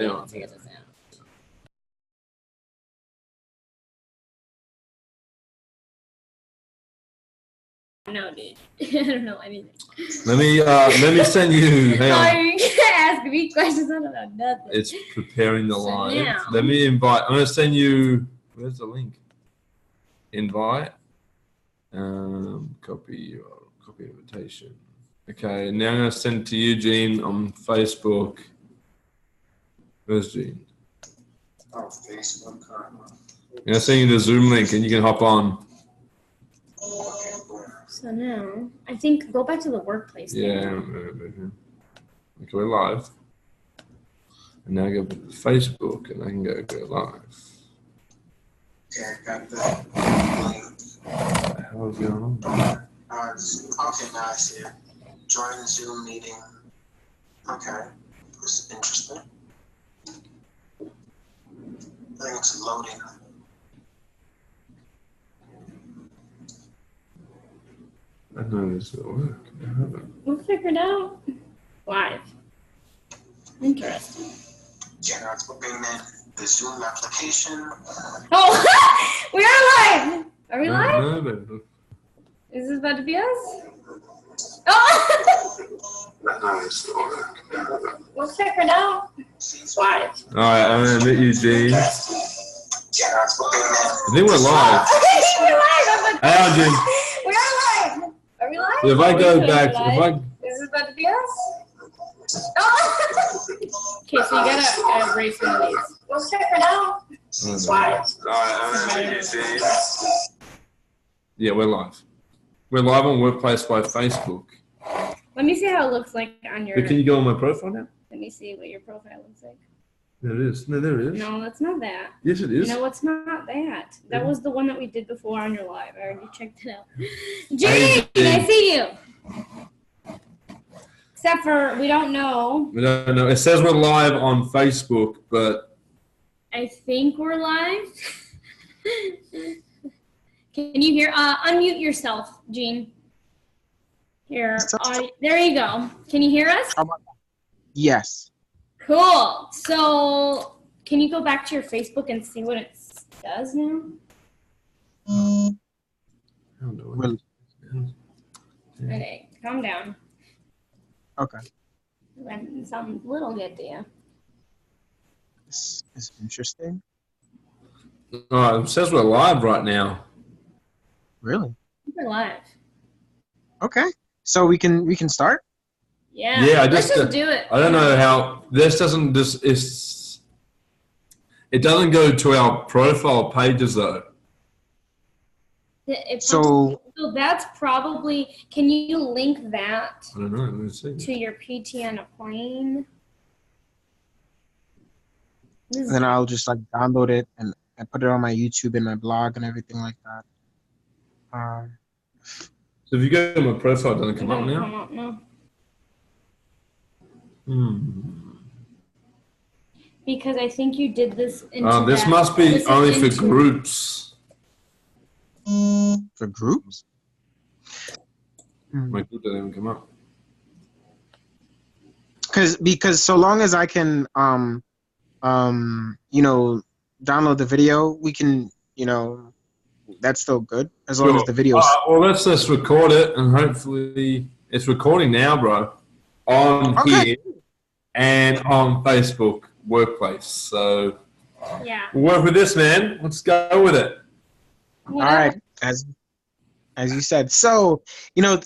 on. Figure this out. No, dude. I don't know anything. Let me send you. Hang on. Sorry, you can't ask me questions. I don't know nothing. It's preparing the live. Now. Let me invite. I'm gonna send you. Where's the link? Invite. Copy invitation. Okay, now I'm gonna send it to you, Gene, on Facebook. Where's Gene? Oh, Facebook. I'm gonna send you the Zoom link, and you can hop on. So now, I think go back to the workplace. Yeah. Okay, we're live. And now I go to Facebook, and I can go live. Okay, I got the link. What the hell is going on? Okay, now I see it. Join Zoom meeting. Okay, this is interesting. I think it's loading. I know this will work. I haven't. We'll figure it out. Live. Interesting. Yeah, it's opening in the Zoom application. Oh, we are live. Are we live? No, no. Is this about to be us? Oh! I know this will work. We'll figure it out. Live. All right, I'm gonna admit you, Gene. Yeah, it's opening in. I think we're live. I think we're live. Hey, Gene. We are live. Are we live? If I Are go we back, live? Is this about to be us? Oh! Okay, so you gotta erase one of these. We'll check it out. Live. All right, I'm gonna admit you, Gene. Yeah, we're live. We're live on Workplace by Facebook. Let me see how it looks like on your. But can you go on my profile now? Let me see what your profile looks like. There it is. No, there it is. No, that's not that. Yes, it is. No, it's not that. That was the one that we did before on your live. I already checked it out. Hey, Gene, I see you. Except for we don't know. We don't know. It says we're live on Facebook, but I think we're live. Can you hear? Unmute yourself, Gene. Here. There you go. Can you hear us? Yes. Cool. So, can you go back to your Facebook and see what it does now? I don't know. Okay, calm down. Okay. When something little get to you. This is interesting. Oh, it says we're live right now. Really? We're live. Okay. So we can start? Yeah. Yeah, let's just do it. I don't know how this doesn't just it doesn't go to our profile pages though. So that's probably. Can you link that I don't know. Let me see. to your PT on a plane? Then I'll just like download it and put it on my YouTube and my blog and everything like that. So if you go to my profile, it doesn't come up now. Come up, no. Because I think you did this into this must be only for groups. For groups? My group doesn't even come up. Because so long as I can download the video, we can, that's still good as long as the video. Well, let's just record it and hopefully it's recording now, bro. On here and on Facebook Workplace. So yeah, we'll work with this, man. Let's go with it. All right, as you said. So,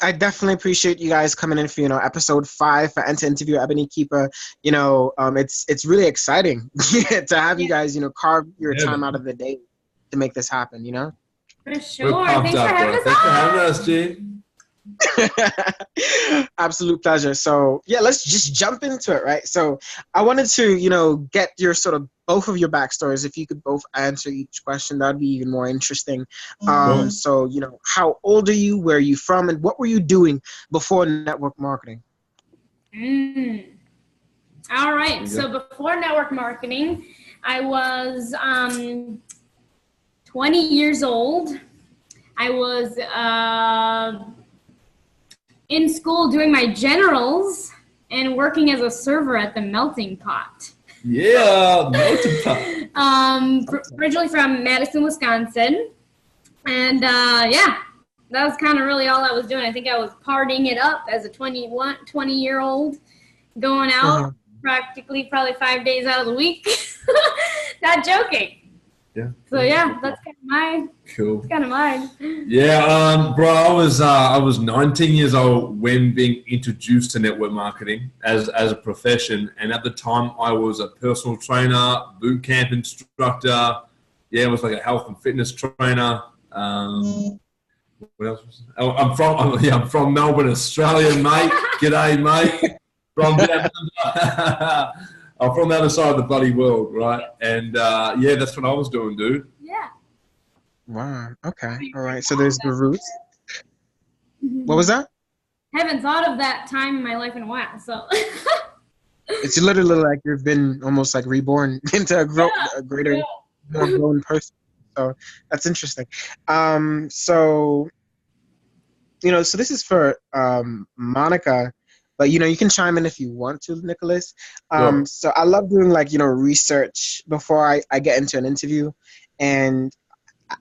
I definitely appreciate you guys coming in for, episode 5 for Enter Interview EbonyKeeper. It's really exciting to have you guys, carve your time out of the day to make this happen, For sure. We're pumped up, bro. Thanks for having us, G. Absolute pleasure. So yeah, let's just jump into it, right? So I wanted to, get your both of your backstories. If you could both answer each question, that'd be even more interesting. So, how old are you? Where are you from? And what were you doing before network marketing? All right. So before network marketing, I was 20 years old. I was in school doing my generals and working as a server at the melting pot. Yeah, multiple. Originally from Madison, Wisconsin. And yeah, that was kind of really all I was doing. I think I was partying it up as a 20-year-old, going out practically probably 5 days out of the week. Not joking. Yeah. So yeah, that's kind of mine. Cool. That's kind of mine. Yeah, bro, I was 19 years old when being introduced to network marketing as a profession, and at the time I was a personal trainer, boot camp instructor. Yeah, I was like a health and fitness trainer. What else? I'm from Melbourne, Australia, mate. G'day, mate. I'm from the other side of the bloody world, right? And yeah, that's what I was doing, dude. Yeah. Wow. Okay. All right. So there's the roots. What was that? I haven't thought of that time in my life in a while, so. It's literally like you've been almost like reborn into a greater, more grown person. So that's interesting. So, so this is for Monica. But, you can chime in if you want to, Nicholas. So I love doing, research before I get into an interview. And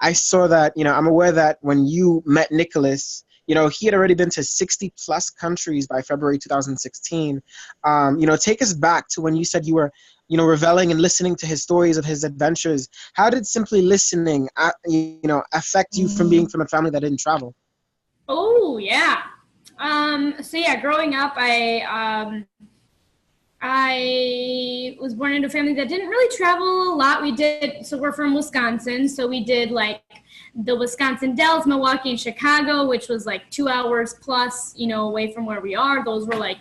I saw that, I'm aware that when you met Nicholas, he had already been to 60-plus countries by February 2016. Take us back to when you said you were, reveling and listening to his stories of his adventures. How did simply listening, affect you from being from a family that didn't travel? Oh, yeah. So yeah, growing up, I was born into a family that didn't really travel a lot. So we're from Wisconsin, so we did like the Wisconsin Dells, Milwaukee, and Chicago, which was like 2 hours plus, away from where we are. Those were like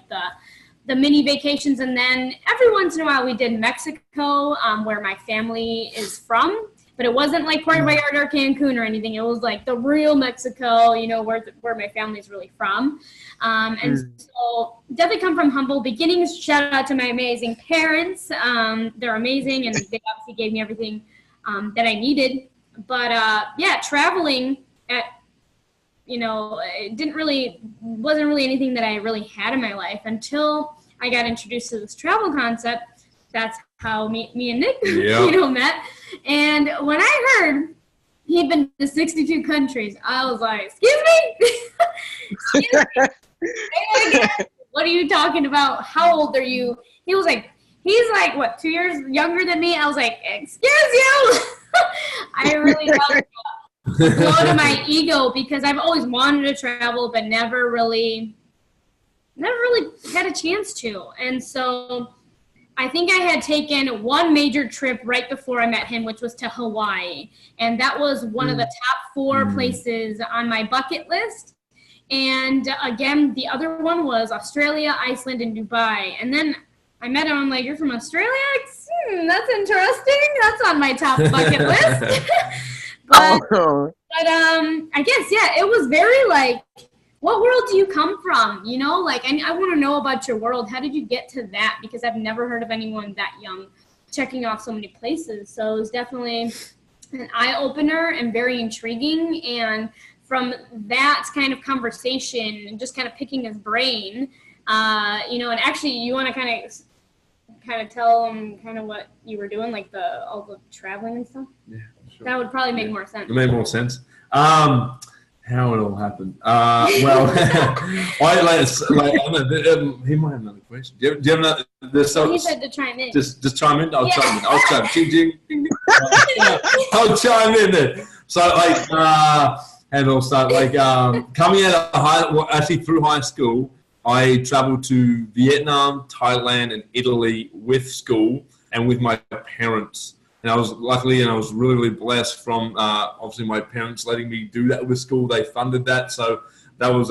the mini vacations. And then every once in a while we did Mexico, where my family is from. But it wasn't like Puerto Vallarta or Cancun or anything. It was like the real Mexico, where my family's really from. And so definitely come from humble beginnings. Shout out to my amazing parents. They're amazing, and they obviously gave me everything that I needed. But yeah, traveling it wasn't really anything that I really had in my life until I got introduced to this travel concept. That's how me and Nick, met. And when I heard he'd been to 62 countries, I was like, excuse me? Excuse me? What are you talking about? How old are you? He's like, what, 2 years younger than me? I was like, excuse you? I really got a blow to my ego because I've always wanted to travel, but never really had a chance to. And so I think I had taken one major trip right before I met him, which was to Hawaii. And that was one of the top 4 places on my bucket list. And again, the other one was Australia, Iceland, and Dubai. And then I met him. I'm like, you're from Australia? That's interesting. That's on my top bucket list. but I guess, yeah, it was very like, what world do you come from? I want to know about your world. How did you get to that? Because I've never heard of anyone that young checking off so many places. So it was definitely an eye-opener and very intriguing. And from that kind of conversation and just kind of picking his brain, and actually you want to kind of tell him kind of what you were doing, like all the traveling and stuff? Yeah, sure. That would probably make more sense. It made more sense. How it all happened? Well, he might have another question. Do you have another? He said to chime in. Just chime in. I'll chime in. I'll chime. Ding, ding, ding, ding. I'll chime in then. So and it all started coming out of through high school. I traveled to Vietnam, Thailand, and Italy with school and with my parents. And I was really, really blessed from obviously my parents letting me do that with school. They funded that, so that was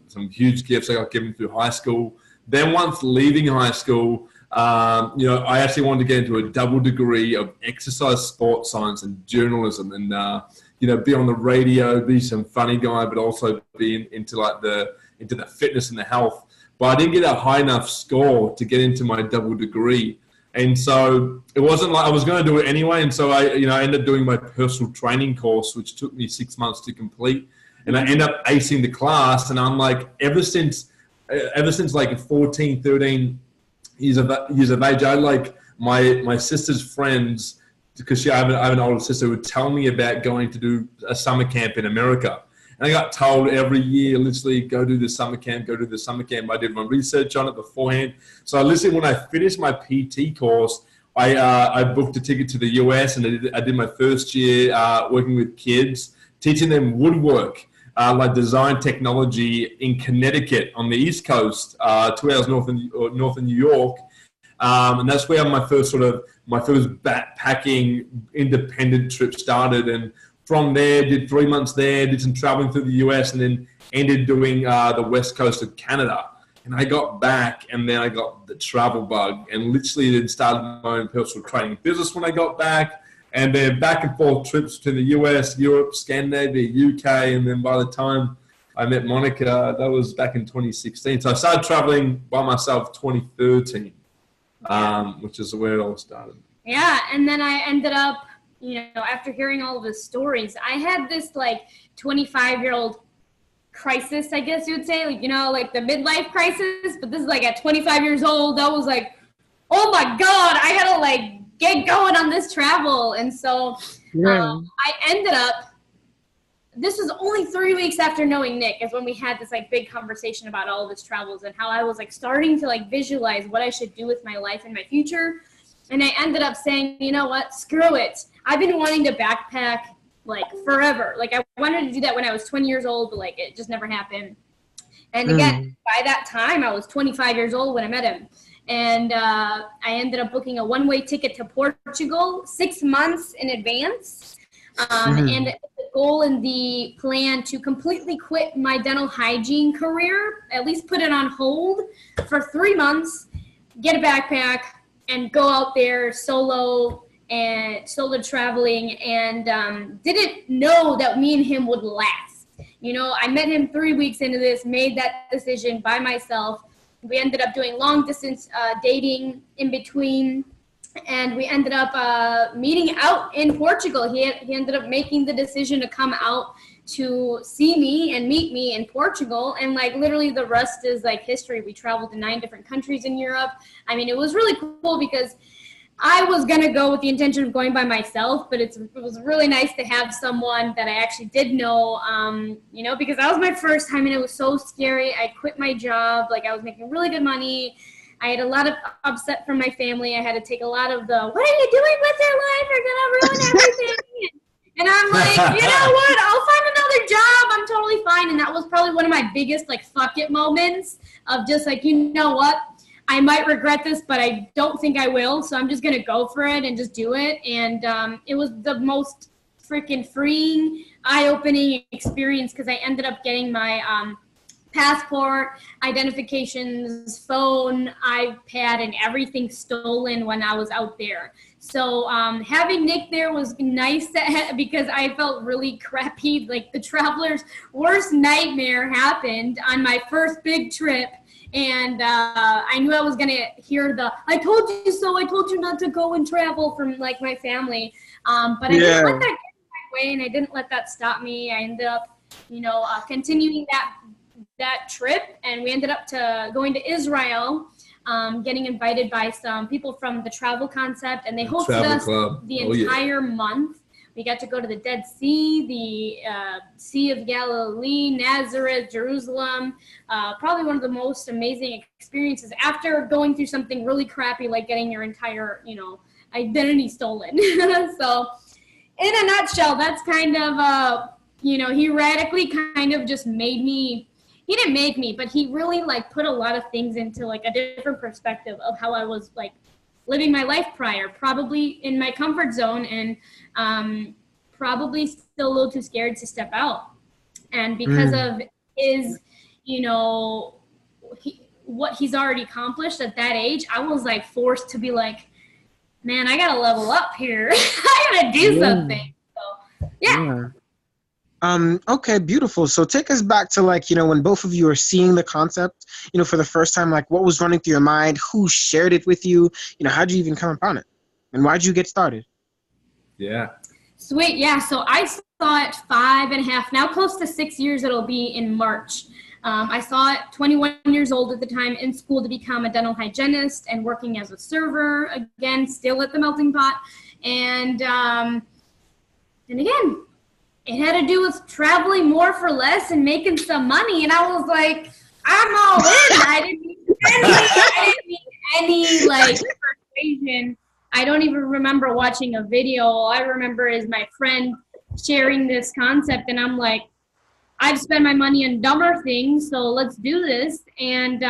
some huge gifts I got given through high school. Then once leaving high school, I actually wanted to get into a double degree of exercise, sports science, and journalism, and be on the radio, be some funny guy, but also be into the fitness and the health. But I didn't get a high enough score to get into my double degree. And so it wasn't like I was going to do it anyway. And so I ended up doing my personal training course, which took me 6 months to complete. And I ended up acing the class. And I'm like, ever since like 14, 13 years of age, I my sister's friends, because I have an older sister, would tell me about going to do a summer camp in America. And I got told every year, literally, go do this summer camp, go do this summer camp. I did my research on it beforehand. So I literally, when I finished my PT course, I booked a ticket to the US, and I did my first year working with kids, teaching them woodwork, like design technology in Connecticut on the East Coast, 2 hours north of New York. And that's where my first backpacking independent trip started. And from there, did 3 months there, did some traveling through the US, and then ended doing the west coast of Canada. And I got back, and then I got the travel bug, and literally then started my own personal training business when I got back. And then back and forth trips to the US, Europe, Scandinavia, UK, and then by the time I met Monica, that was back in 2016. So I started traveling by myself 2013, which is where it all started. Yeah, and then I ended up, after hearing all of his stories, I had this like 25-year-old crisis, I guess you would say, like the midlife crisis. But this is like at 25 years old, I was like, oh my God, I gotta like get going on this travel. And so I ended up, this was only 3 weeks after knowing Nick, is when we had this like big conversation about all of his travels and how I was like starting to like visualize what I should do with my life and my future. And I ended up saying, you know what, screw it. I've been wanting to backpack like forever. Like I wanted to do that when I was 20 years old, but like it just never happened. And again, by that time I was 25 years old when I met him. And I ended up booking a one-way ticket to Portugal 6 months in advance. And the goal and the plan to completely quit my dental hygiene career, at least put it on hold for 3 months, get a backpack, and go out there solo traveling, and didn't know that me and him would last. I met him 3 weeks into this, made that decision by myself. We ended up doing long distance dating in between, and we ended up meeting out in Portugal. He ended up making the decision to come out to see me and meet me in Portugal, and like literally the rest is like history. We traveled to 9 different countries in Europe. I mean, it was really cool because I was going to go with the intention of going by myself, but it was really nice to have someone that I actually did know, because that was my first time, and it was so scary. I quit my job. Like, I was making really good money. I had a lot of upset from my family. I had to take a lot of the, what are you doing with your life? You're going to ruin everything. And I'm like, you know what? I'll find another job. I'm totally fine. And that was probably one of my biggest, like, fuck it moments of just like, you know what? I might regret this, but I don't think I will. So I'm just going to go for it and just do it. And it was the most freaking freeing, eye-opening experience because I ended up getting my passport, identifications, phone, iPad, and everything stolen when I was out there. So having Nick there was nice because I felt really crappy. Like the traveler's worst nightmare happened on my first big trip. And I knew I was going to hear I told you so, I told you not to go and travel from like my family. But I didn't let that get in my way, and I didn't let that stop me. I ended up, continuing that trip, and we ended up going to Israel, getting invited by some people from the Travel Concept, and they hosted us the entire month. We got to go to the Dead Sea, the Sea of Galilee, Nazareth, Jerusalem. Probably one of the most amazing experiences after going through something really crappy like getting your entire, identity stolen. So in a nutshell, that's kind of, he radically kind of just made me, he didn't make me, but he really like put a lot of things into like a different perspective of how I was like living my life prior, probably in my comfort zone, and probably still a little too scared to step out. And because of his, what he's already accomplished at that age, I was like forced to be like, man, I gotta level up here. I gotta do something. So yeah. Okay, beautiful. So take us back to like, when both of you are seeing the concept, for the first time, like what was running through your mind? Who shared it with you? How'd you even come upon it? And why'd you get started? Yeah. Sweet. Yeah. So I saw it 5.5, now close to 6 years it'll be in March. I saw it 21 years old at the time, in school to become a dental hygienist and working as a server, again, still at the melting pot. And again, it had to do with traveling more for less and making some money. And I was like, I'm all in. I didn't need any like persuasion. I don't even remember watching a video. All I remember is my friend sharing this concept, and I'm like, I've spent my money on dumber things, so let's do this. And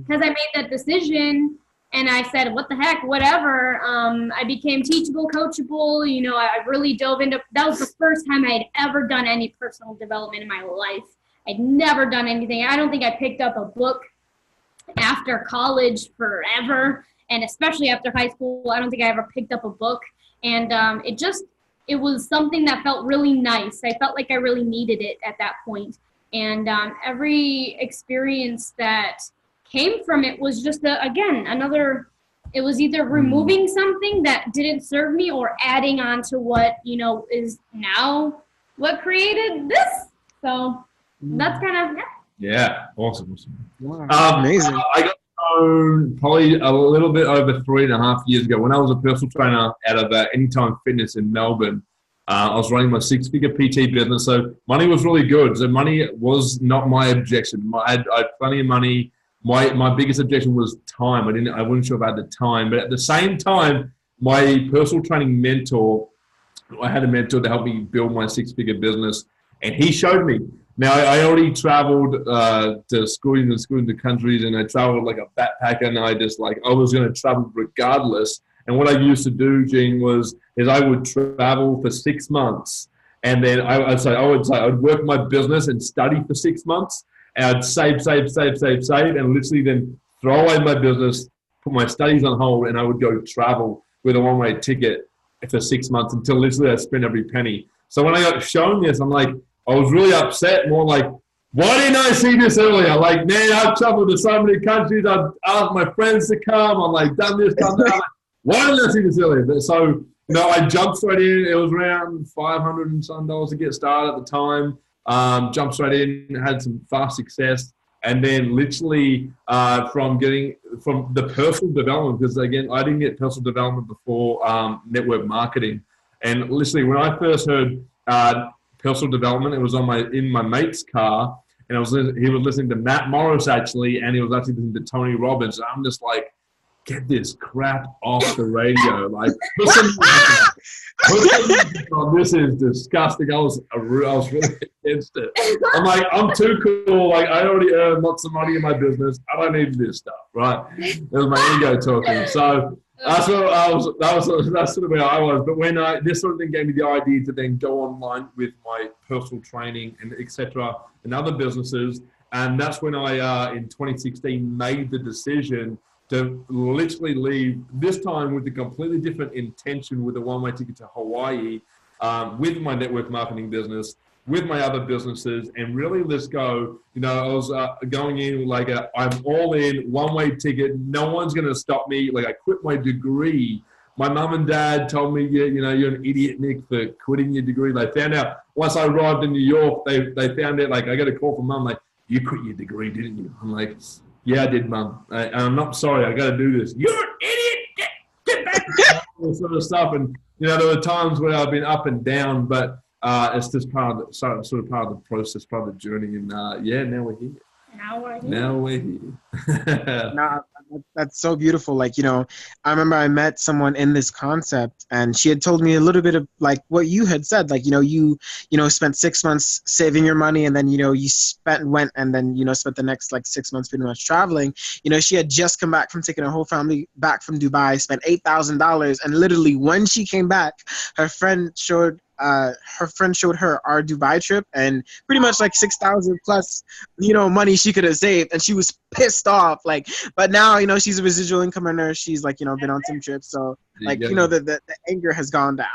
because I made that decision, and I said, what the heck, whatever, I became teachable, coachable. You know, I really dove into, that was the first time I had ever done any personal development in my life. I'd never done anything. I don't think I picked up a book after college forever, and especially after high school. I don't think I ever picked up a book. And it was something that felt really nice. I felt like I really needed it at that point. And every experience that came from it was just, it was either removing something that didn't serve me or adding on to what, you know, is now what created this. So that's kind of, yeah. Awesome. Wow, amazing. I got known probably a little bit over 3.5 years ago when I was a personal trainer out of Anytime Fitness in Melbourne. I was running my 6-figure PT business, so money was really good. So money was not my objection. I had plenty of money. My biggest objection was time. I wasn't sure about the time, but at the same time, my personal training mentor, I had a mentor to help me build my 6-figure business, and he showed me. Now, I already traveled to schooling to countries, and I traveled like a backpacker, and I was going to travel regardless. And what I used to do, Gene, is I would travel for 6 months, and then I would work my business and study for 6 months, and I'd save, and literally then throw away my business, put my studies on hold, and I would go travel with a one-way ticket for 6 months until literally I spent every penny. So when I got shown this, I'm like, I was really upset, more like, why didn't I see this earlier? Like, man, I've traveled to so many countries. I've asked my friends to come. I'm like, done this, done that. Why didn't I see this earlier? So, I jumped straight in. It was around $500 and some to get started at the time. Jumped straight in, had some fast success. And then literally from the personal development, because again, I didn't get personal development before network marketing. And literally when I first heard personal development, it was in my mate's car, and he was listening to Matt Morris actually, and he was actually listening to Tony Robbins. And I'm just like, get this crap off the radio. Like, this is disgusting. I was really against it. I'm like, I'm too cool. Like, I already earn lots of money in my business. I don't need this stuff, right? It was my ego talking. So that's what that's sort of where I was. But when this sort of thing gave me the idea to then go online with my personal training and etc. and other businesses, and that's when I in 2016 made the decision to literally leave, this time with a completely different intention, with a one-way ticket to Hawaii, with my network marketing business, with my other businesses, and really let's go. I was going in like I'm all in, one-way ticket. No one's going to stop me. Like, I quit my degree. My mum and dad told me, you're an idiot, Nick, for quitting your degree. They found out once I arrived in New York, they found out, like, I got a call from mum, like, you quit your degree, didn't you? I'm like, yeah, I did, Mum. I'm not sorry. I got to do this. You're an idiot. Get back. All sort of stuff. And there were times where I've been up and down, but it's just part of part of the process, part of the journey. And now we're here. Now we're here. No, that's so beautiful. Like, I remember I met someone in this concept, and she had told me a little bit of like what you had said. Like, you spent 6 months saving your money, and then, you spent the next like 6 months pretty much traveling. She had just come back from taking her whole family back from Dubai, spent $8,000. And literally when she came back, her friend showed her our Dubai trip, and pretty much like 6,000 plus, money she could have saved, and she was pissed off. Like, but now, she's a residual income earner. She's like, been on some trips, so like, the anger has gone down.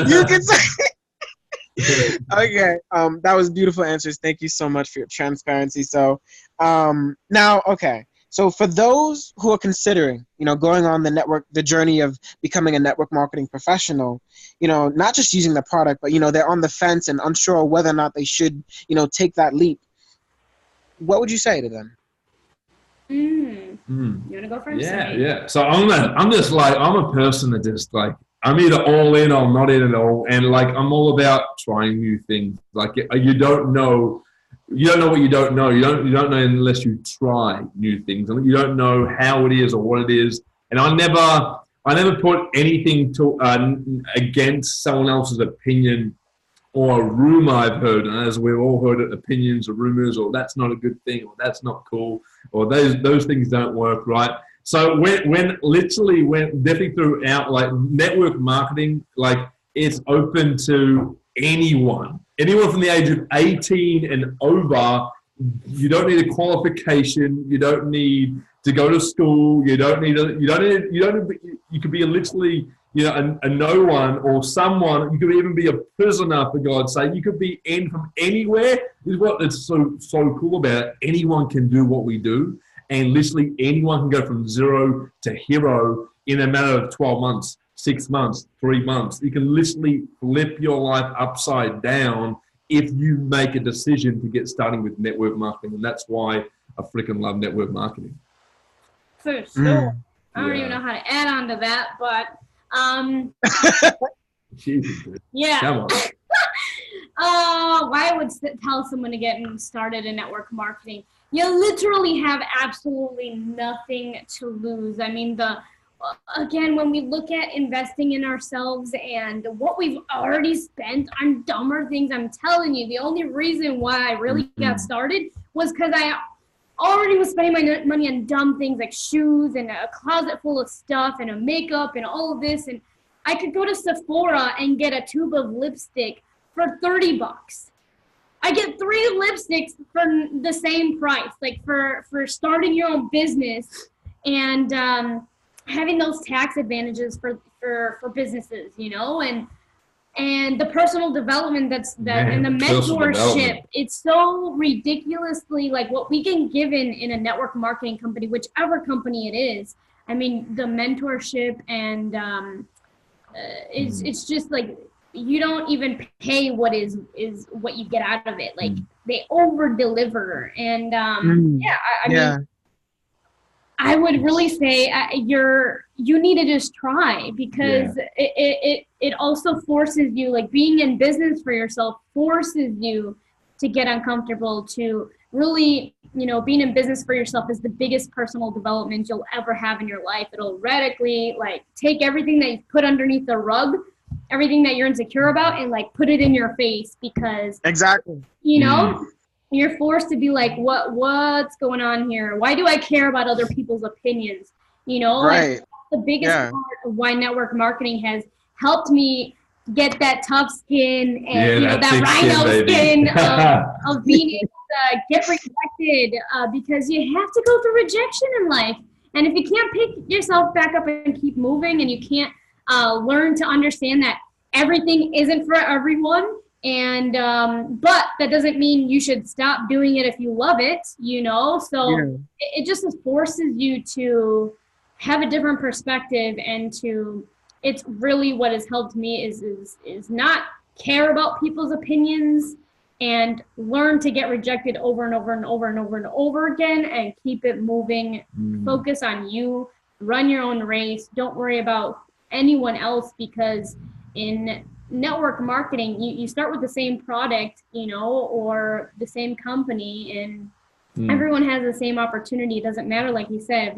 You can say. Okay, that was beautiful answers. Thank you so much for your transparency. So, now, okay. So for those who are considering, going on the journey of becoming a network marketing professional, not just using the product, but, they're on the fence and unsure whether or not they should, take that leap. what would you say to them? You want to go first? Yeah. So I'm a person that just like, I'm either all in or I'm not in at all. And like, I'm all about trying new things. Like you don't know what you don't know. You don't know unless you try new things. And you don't know how it is or what it is. And I never put anything against someone else's opinion or a rumor I've heard. And as we've all heard, opinions or rumors, or that's not a good thing, or that's not cool, or those things don't work, right? So when definitely throughout like network marketing, like it's open to anyone from the age of 18 and over. You don't need a qualification. You don't need to go to school. You could be literally, a no one or someone. You could even be a prisoner, for God's sake. You could be in from anywhere. This is what it's so cool about it. Anyone can do what we do. And literally anyone can go from zero to hero in a matter of 12 months, 6 months, 3 months. You can literally flip your life upside down if you make a decision to get starting with network marketing. And that's why I freaking love network marketing. For sure. I don't even know how to add on to that, but yeah. Come on. Why I would tell someone to get started in network marketing? You literally have absolutely nothing to lose. I mean, again, when we look at investing in ourselves and what we've already spent on dumber things, I'm telling you, the only reason why I really got started was because I already was spending my money on dumb things like shoes and a closet full of stuff and a makeup and all of this. And I could go to Sephora and get a tube of lipstick for $30. I get 3 lipsticks for the same price, like for starting your own business and having those tax advantages for businesses, and the personal development and the mentorship. It's so ridiculously like what we can give in a network marketing company, whichever company it is. I mean, the mentorship and it's just like, you don't even pay what is what you get out of it. Like they over deliver. And I mean, I would really say you need to just try, because it also forces you, like being in business for yourself forces you to get uncomfortable, to really, being in business for yourself is the biggest personal development you'll ever have in your life. It'll radically like take everything that you've put underneath the rug, everything that you're insecure about, and like put it in your face, because exactly, you're forced to be like, what's going on here? Why do I care about other people's opinions? Right. Like, the biggest part of why network marketing has helped me get that tough skin and that rhino skin of being able to get rejected, because you have to go through rejection in life. And if you can't pick yourself back up and keep moving, and you can't learn to understand that everything isn't for everyone, and but that doesn't mean you should stop doing it if you love it, so it just forces you to have a different perspective, and it's really what has helped me is not care about people's opinions and learn to get rejected over and over and over and over and over again, and keep it moving. Focus on you, run your own race, don't worry about anyone else, because in network marketing, you start with the same product, or the same company, and everyone has the same opportunity. It doesn't matter, like you said, if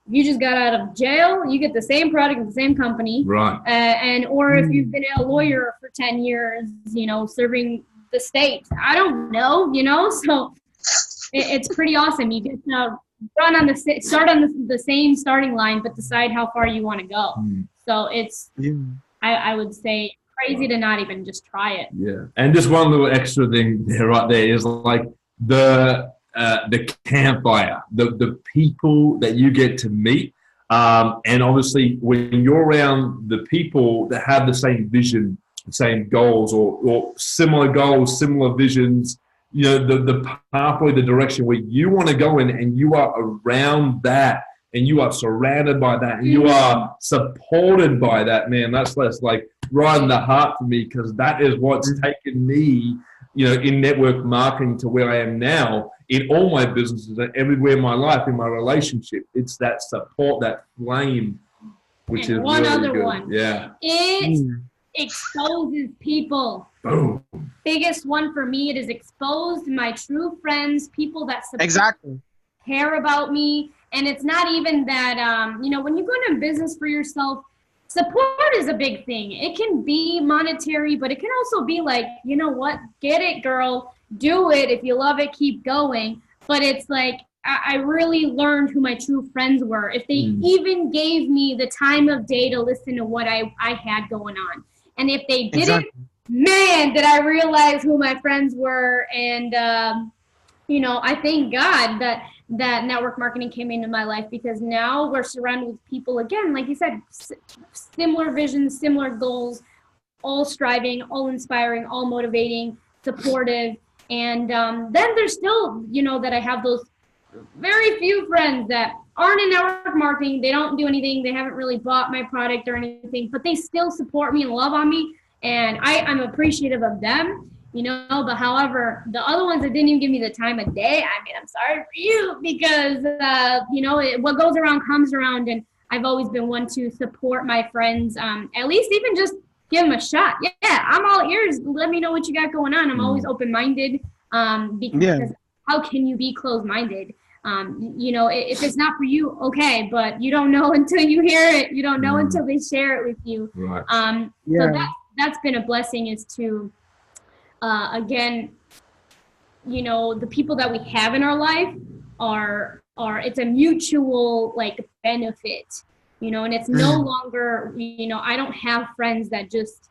you just got out of jail, you get the same product at the same company, right? Or if you've been a lawyer for 10 years, serving the state, I don't know, so it's pretty awesome. You get to start on the same starting line, but decide how far you want to go. So it's, I would say, crazy to not even just try it. Yeah, and just one little extra thing right there is like the campfire, the people that you get to meet, and obviously when you're around the people that have the same vision, same goals, or similar goals, similar visions, the pathway, the direction where you want to go in, and you are around that, and you are surrounded by that, and you are supported by that, man, that's like right in the heart for me, because that is what's taken me, in network marketing to where I am now, in all my businesses and everywhere in my life, in my relationship. It's that support, that flame, which and is one really other good. one. Yeah. It exposes people. Boom. Biggest one for me, it has exposed my true friends, people that support, care about me. And it's not even that, you know, when you go into business for yourself, support is a big thing. It can be monetary, but it can also be like, you know what, get it, girl, do it. If you love it, keep going. But it's like, I really learned who my true friends were. If they even gave me the time of day to listen to what I had going on. And if they didn't, man, did I realize who my friends were. And, you know, I thank God that network marketing came into my life, because now we're surrounded with people, again, like you said, similar visions, similar goals, all striving, all inspiring, all motivating, supportive. And then there's still, you know, that I have those very few friends that aren't in network marketing. They don't do anything. They haven't really bought my product or anything, but they still support me and love on me. And I'm appreciative of them, you know. But however, the other ones that didn't even give me the time of day, I mean, I'm sorry for you, because, you know, what goes around comes around. And I've always been one to support my friends, at least even just give them a shot. Yeah, I'm all ears. Let me know what you got going on. I'm always open-minded, because how can you be closed-minded? You know, if it's not for you, okay, but you don't know until you hear it. You don't know until they share it with you. Right. So that's been a blessing, is to, again, you know, the people that we have in our life are it's a mutual, like, benefit, you know, and it's no longer, you know, I don't have friends that just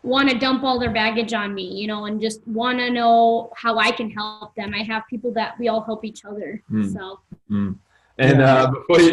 want to dump all their baggage on me, you know, and just want to know how I can help them. I have people that we all help each other. So. And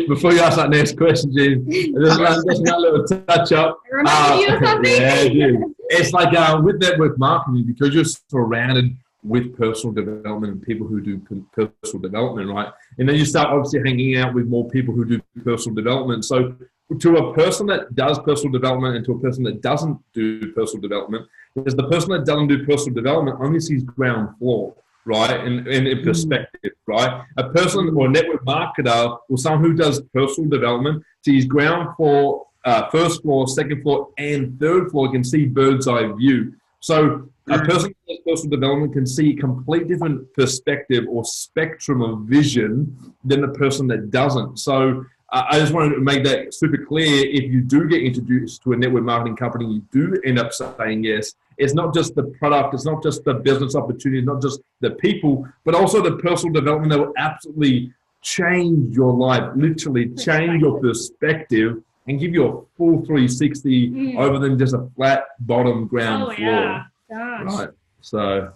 before you ask that next question, James, there's another little touch up. Remind you of something? Yeah, dude. It's like with network marketing, because you're surrounded with personal development and people who do personal development, right? And then you start obviously hanging out with more people who do personal development. So to a person that does personal development and to a person that doesn't do personal development, is the person that doesn't do personal development only sees ground floor, right? In perspective, right? A person or a network marketer or someone who does personal development sees ground floor, first floor, second floor, and third floor, can see bird's eye view. So a person who does personal development can see a complete different perspective or spectrum of vision than the person that doesn't. So I just wanted to make that super clear. If you do get introduced to a network marketing company, you do end up saying yes. It's not just the product, it's not just the business opportunity, not just the people, but also the personal development that will absolutely change your life, literally change your perspective and give you a full 360 over than just a flat bottom ground floor. Gosh. Right. So,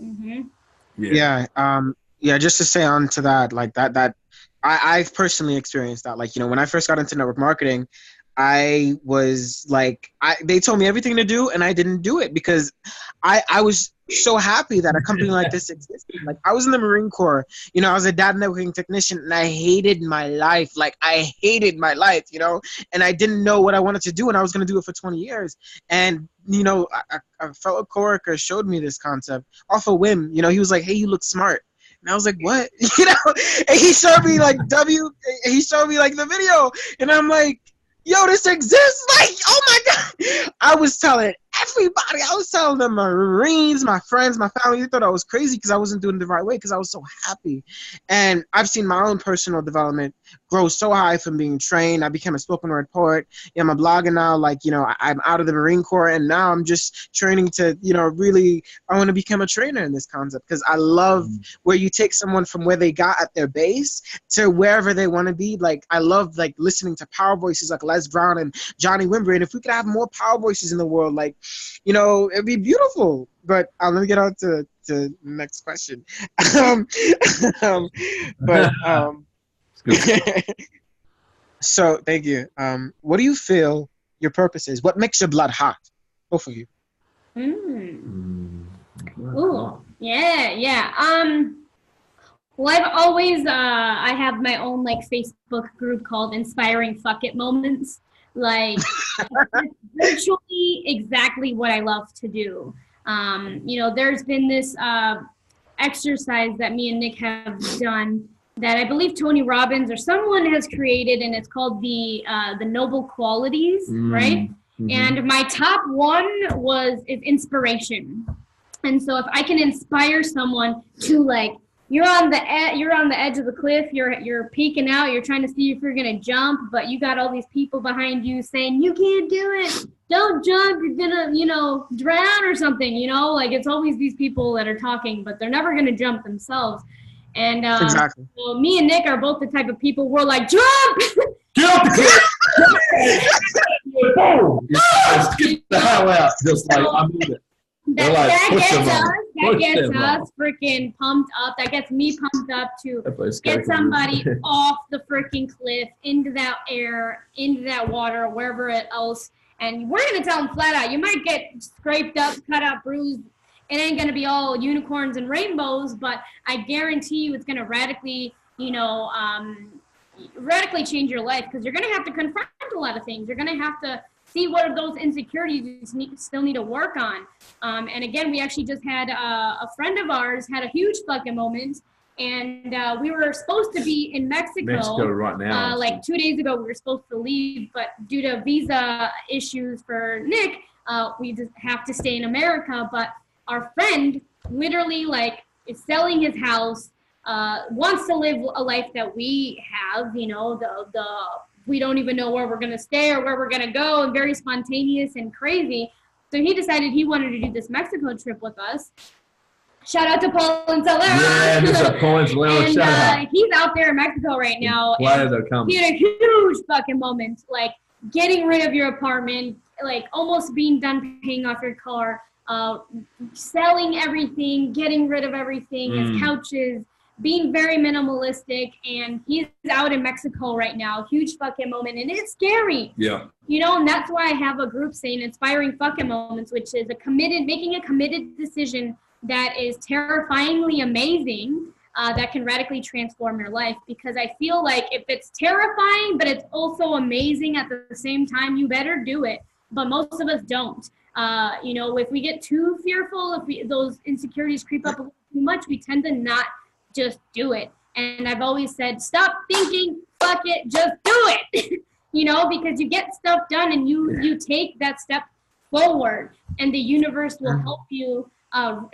just to say on to that, like that I've personally experienced that. Like, you know, when I first got into network marketing, I was like, they told me everything to do and I didn't do it because I was so happy that a company like this existed. Like, I was in the Marine Corps, you know, I was a data networking technician and I hated my life. Like, I hated my life, you know, and I didn't know what I wanted to do and I was going to do it for 20 years. And, you know, a fellow coworker showed me this concept off a whim. You know, he was like, hey, you look smart. And I was like, what? You know, and he showed me like he showed me like the video and I'm like, yo, this exists? Like, oh my God. I was telling everybody. I was telling the Marines, my friends, my family. They thought I was crazy because I wasn't doing it the right way because I was so happy. And I've seen my own personal development grow so high from being trained. I became a spoken word poet. Yeah, I'm a blogger now. Like, you know, I'm out of the Marine Corps and now I'm just training to, you know, really, I want to become a trainer in this concept because I love where you take someone from where they got at their base to wherever they want to be. Like, I love like listening to power voices like Les Brown and Johnny Wimber. And if we could have more power voices in the world, like, you know, it'd be beautiful. But let me get on to the next question. So thank you. What do you feel your purpose is? What makes your blood hot? Both of you. Ooh, yeah. Well, I've always I have my own like Facebook group called Inspiring Fuck It Moments. Like, virtually exactly what I love to do. You know, there's been this exercise that me and Nick have done that I believe Tony Robbins or someone has created, and it's called the Noble Qualities, right? Mm-hmm. And my top one is inspiration. And so if I can inspire someone to like, you're on the edge of the cliff, you're peeking out, you're trying to see if you're gonna jump, but you got all these people behind you saying you can't do it, don't jump, you're gonna drown or something, like it's always these people that are talking, but they're never gonna jump themselves. And exactly. So me and Nick are both the type of people we're like, jump! Get the cliff! Get the hell out! Just like I mean it. That gets us freaking pumped up. That gets me pumped up to get somebody off the freaking cliff, into that air, into that water, wherever else. And we're going to tell them flat out, you might get scraped up, cut out, bruised. It ain't going to be all unicorns and rainbows, but I guarantee you it's going to radically change your life, because you're going to have to confront a lot of things. You're going to have to see what are those insecurities you still need to work on. And again, we actually just had a friend of ours had a huge fucking moment, and we were supposed to be in Mexico right now. Like 2 days ago, we were supposed to leave, but due to visa issues for Nick, we just have to stay in America. But our friend literally is selling his house, wants to live a life that we have, we don't even know where we're going to stay or where we're going to go, and very spontaneous and crazy. So he decided he wanted to do this Mexico trip with us. Shout out to Paul and Solero. Yeah, Mr. Paul and Solero, shout out. He's out there in Mexico right now. He had a huge fucking moment, like getting rid of your apartment, like almost being done paying off your car, selling everything, getting rid of everything, his couches, being very minimalistic, and he's out in Mexico right now. Huge fucking moment, and it's scary. Yeah. And that's why I have a group saying inspiring fucking moments, which is making a committed decision that is terrifyingly amazing, that can radically transform your life. Because I feel like if it's terrifying, but it's also amazing at the same time, you better do it. But most of us don't. If we get too fearful, if those insecurities creep up a little too much, we tend to not just do it. And I've always said, stop thinking, fuck it, just do it. Because you get stuff done and you take that step forward, and the universe will help you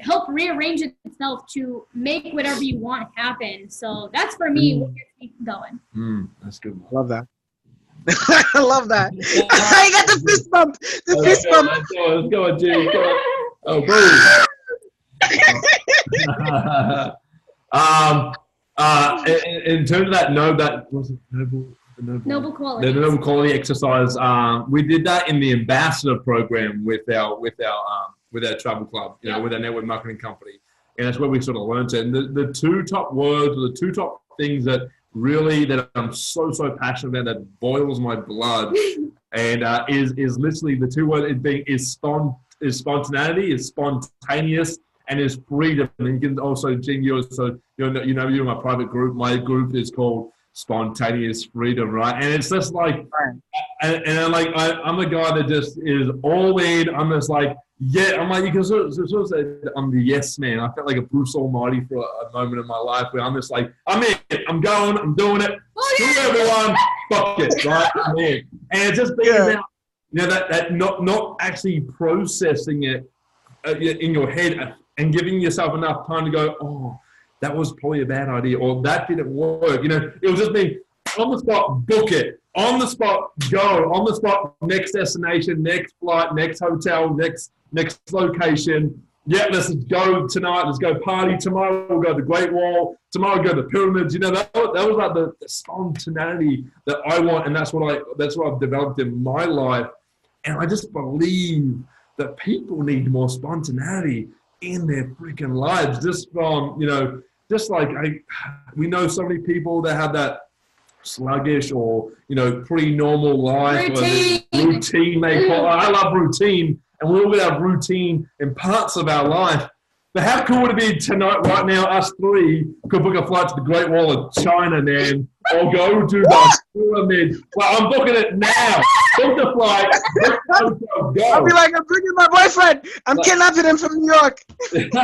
help rearrange itself to make whatever you want happen. So that's for me what gets me going. That's good. Love that. I love that. I got the fist bump. Fist bump. Let's go, Jimmy. Oh, boom. In terms of that, noble quality. The noble quality exercise. We did that in the ambassador program with our travel club, with our network marketing company, and that's where we sort of learned it. And the two top words, or the two top things that I'm so passionate about, that boils my blood, and is literally the two words is spontaneity, is spontaneous, and is freedom. And you can also, Jim, you're in my private group. My group is called Spontaneous Freedom, right? And it's just like, and I'm a guy that just is all in. I'm just like, yeah, I'm like, you can sort of say I'm the yes man. I felt like a Bruce Almighty for a moment in my life where I'm just like, I'm in, I'm going, I'm doing it. Screw everyone, fuck it, right? I'm in. And it's just being about, that not actually processing it in your head and giving yourself enough time to go, oh, that was probably a bad idea, or that didn't work. It was just me on the spot, book it. On the spot, go. On the spot, next destination, next flight, next hotel, next location. Yeah, let's go tonight. Let's go party. Tomorrow we'll go to the Great Wall. Tomorrow we'll go to the pyramids. That was like the spontaneity that I want, and that's what I've developed in my life. And I just believe that people need more spontaneity in their freaking lives. Just from we know so many people that have that sluggish or pretty normal life. Routine they call it. I love routine, and we all have routine in parts of our life. But how cool would it be tonight, right now, us three could book a flight to the Great Wall of China, man, or go to the pyramid. Well, I'm booking it now. book the flight, go. I'll be like, I'm bringing my boyfriend. I'm kidnapping him from New York. Let's do it.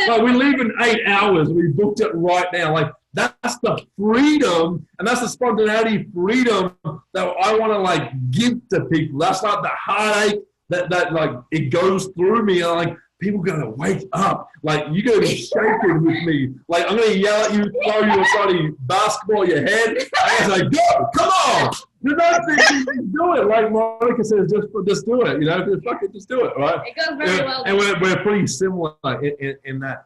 Like, we leave in 8 hours. We booked it right now. Like, that's the freedom, and that's the spontaneity freedom that I want to like give to people. That's like the heartache that like it goes through me. And like, people gonna wake up. Like, you're gonna be shaking with me. Like, I'm gonna yell at you, throw you a bloody basketball at your head. I was like, go, come on. There's nothing, just do it. Like Monica says, just do it. You know, just fucking just do it, right? It goes very well. And we're pretty similar in that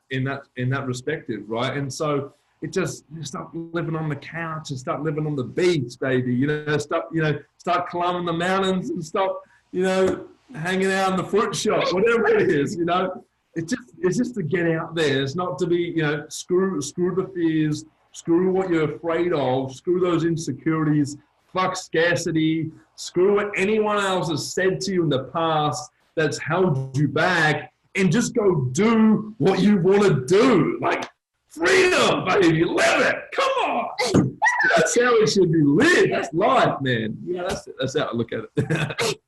perspective, right? And so it just, you start living on the couch and start living on the beach, baby. You know, start climbing the mountains and stop, you know, hanging out in the fruit shop, whatever it is, you know. It's just to get out there. It's not to be, you know, screw the fears, screw what you're afraid of, screw those insecurities, fuck scarcity, screw what anyone else has said to you in the past that's held you back, and just go do what you want to do. Like, freedom, baby, live it. Come on. That's how it should be lived. That's life, man. You know, that's how I look at it.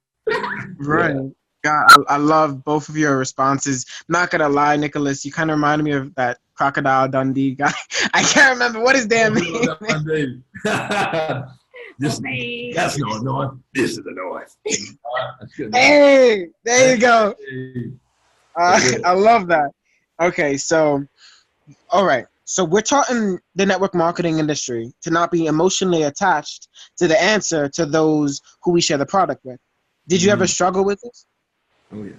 Right. Yeah. God, I love both of your responses. Not gonna lie, Nicholas, you kind of reminded me of that Crocodile Dundee guy. I can't remember what his damn name. That's not a knife. This is a knife. Hey, there you go. I love that. Okay, so, all right. So we're taught in the network marketing industry to not be emotionally attached to the answer to those who we share the product with. Did you ever struggle with this? Oh, yeah.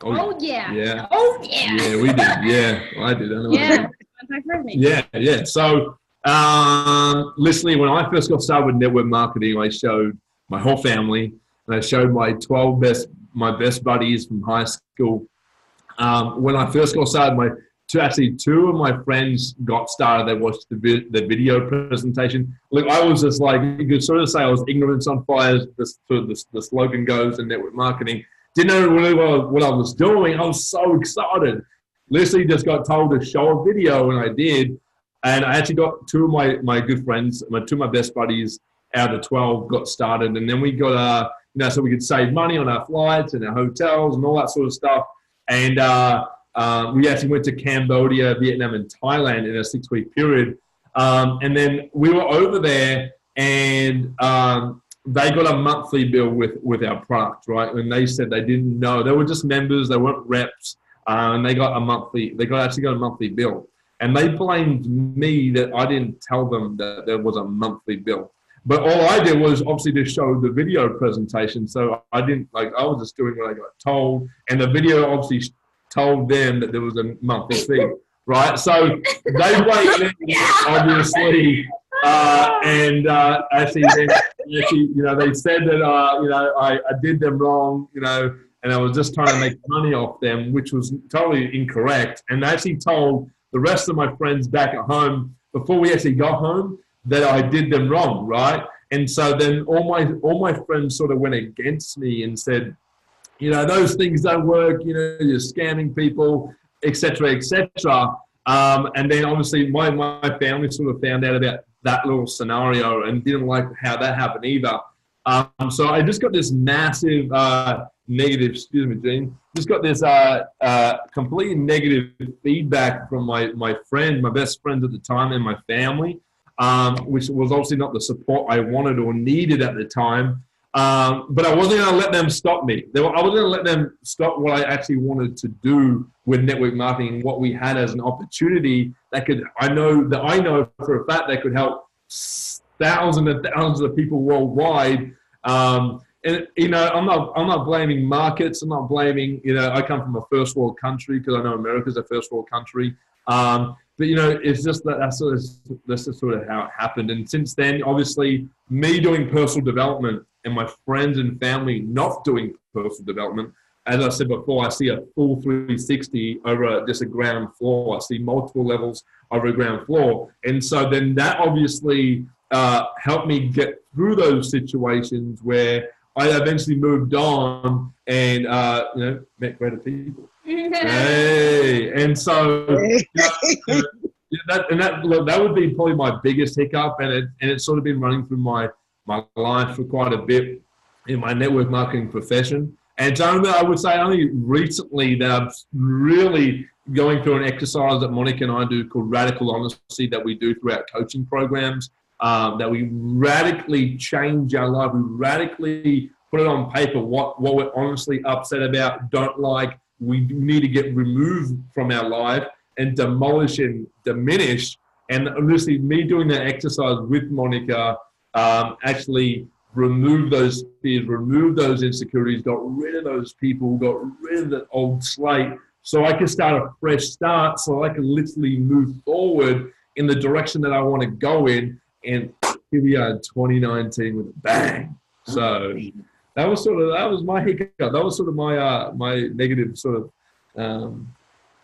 Oh, yeah. Yeah. Oh, yeah. Yeah, we did. Yeah, I did. I know Yeah. Yeah. So, literally, when I first got started with network marketing, I showed my whole family, and I showed my 12 best buddies from high school. When I first got started, two of my friends got started. They watched the video presentation. Look, I was just like, you could sort of say I was ignorance on fire. The slogan goes in network marketing. Didn't know really what I was doing. I was so excited. Literally just got told to show a video, and I did. And I actually got two of my good friends, two of my best buddies out of 12 got started. And then we got, so we could save money on our flights and our hotels and all that sort of stuff. And we actually went to Cambodia, Vietnam, and Thailand in a 6-week period. And then we were over there, and they got a monthly bill with our product, right? And they said they didn't know. They were just members. They weren't reps. And they actually got a monthly bill. And they blamed me that I didn't tell them that there was a monthly bill. But all I did was obviously to show the video presentation. So I was just doing what I got told. And the video obviously told them that there was a monthly fee, right? So they waited, obviously. Actually, they said that, I did them wrong, and I was just trying to make money off them, which was totally incorrect. And they actually told the rest of my friends back at home before we actually got home that I did them wrong, right? And so then all my friends sort of went against me and said, those things don't work, you're scamming people, et cetera, et cetera. And then obviously my family sort of found out about that little scenario and didn't like how that happened either. So I just got this massive negative, excuse me, Gene, just got this completely negative feedback from my best friends at the time, and my family, which was obviously not the support I wanted or needed at the time. But I wasn't going to let them stop me. I wasn't going to let them stop what I actually wanted to do with network marketing, what we had as an opportunity that I know for a fact that could help thousands and thousands of people worldwide. And I'm not blaming markets. I'm not blaming. I come from a first world country because I know America's a first world country. But it's just that's just sort of how it happened. And since then, obviously, me doing personal development and my friends and family not doing personal development, as I said before, I see a full 360 over just a ground floor. I see multiple levels over a ground floor. And so then that obviously helped me get through those situations where I eventually moved on and, met greater people. Hey, and so that would be probably my biggest hiccup, and it's sort of been running through my life for quite a bit. in my network marketing profession. And I would say only recently that I'm really going through an exercise that Monica and I do called Radical Honesty that we do through our coaching programs, that we radically change our life. We radically put it on paper what we're honestly upset about, don't like, we need to get removed from our life and demolish and diminish. And honestly, me doing that exercise with Monica actually remove those fears, remove those insecurities, got rid of those people, got rid of the old slate, so I can start a fresh start, so I can literally move forward in the direction that I want to go in. And here we are in 2019 with a bang. So that was my hiccup. That was sort of my negative sort of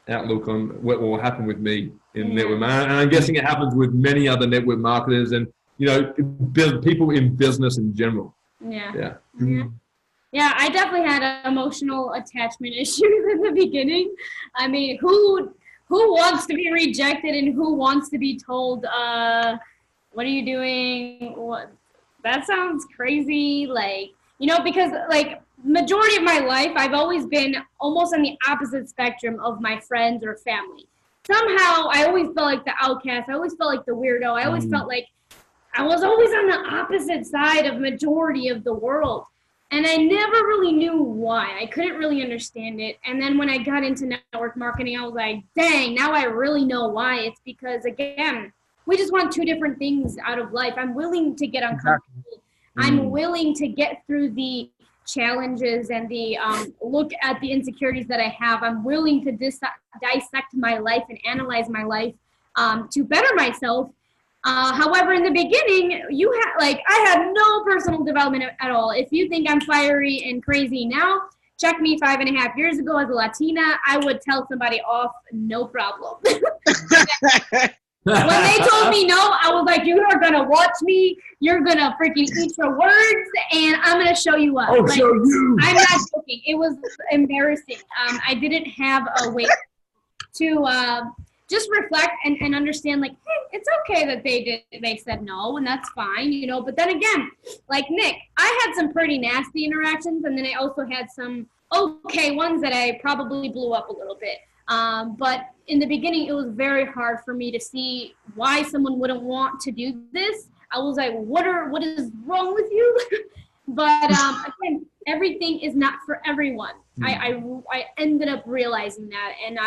outlook on what will happen with me in network marketing. And I'm guessing it happens with many other network marketers and people in business in general. Yeah, I definitely had emotional attachment issues in the beginning. I mean, who wants to be rejected and who wants to be told, what are you doing? What? That sounds crazy. Like, because like majority of my life, I've always been almost on the opposite spectrum of my friends or family. Somehow I always felt like the outcast. I always felt like the weirdo. I always felt like I was always on the opposite side of majority of the world. And I never really knew why. I couldn't really understand it. And then when I got into network marketing, I was like, dang, now I really know why. It's because, again, we just want two different things out of life. I'm willing to get uncomfortable. I'm willing to get through the challenges and the look at the insecurities that I have. I'm willing to dissect my life and analyze my life to better myself. However, in the beginning, I had no personal development at all. If you think I'm fiery and crazy now, check me 5.5 years ago as a Latina. I would tell somebody off, no problem. When they told me no, I was like, you are going to watch me. You're going to freaking eat your words, and I'm going to show you up. Show you. I'm not joking. It was embarrassing. I didn't have a way to just reflect and understand, like, hey, it's okay that they said no, and that's fine, But then again, like Nick, I had some pretty nasty interactions, and then I also had some okay ones that I probably blew up a little bit. But in the beginning, it was very hard for me to see why someone wouldn't want to do this. I was like, what is wrong with you? But again, everything is not for everyone. I ended up realizing that, and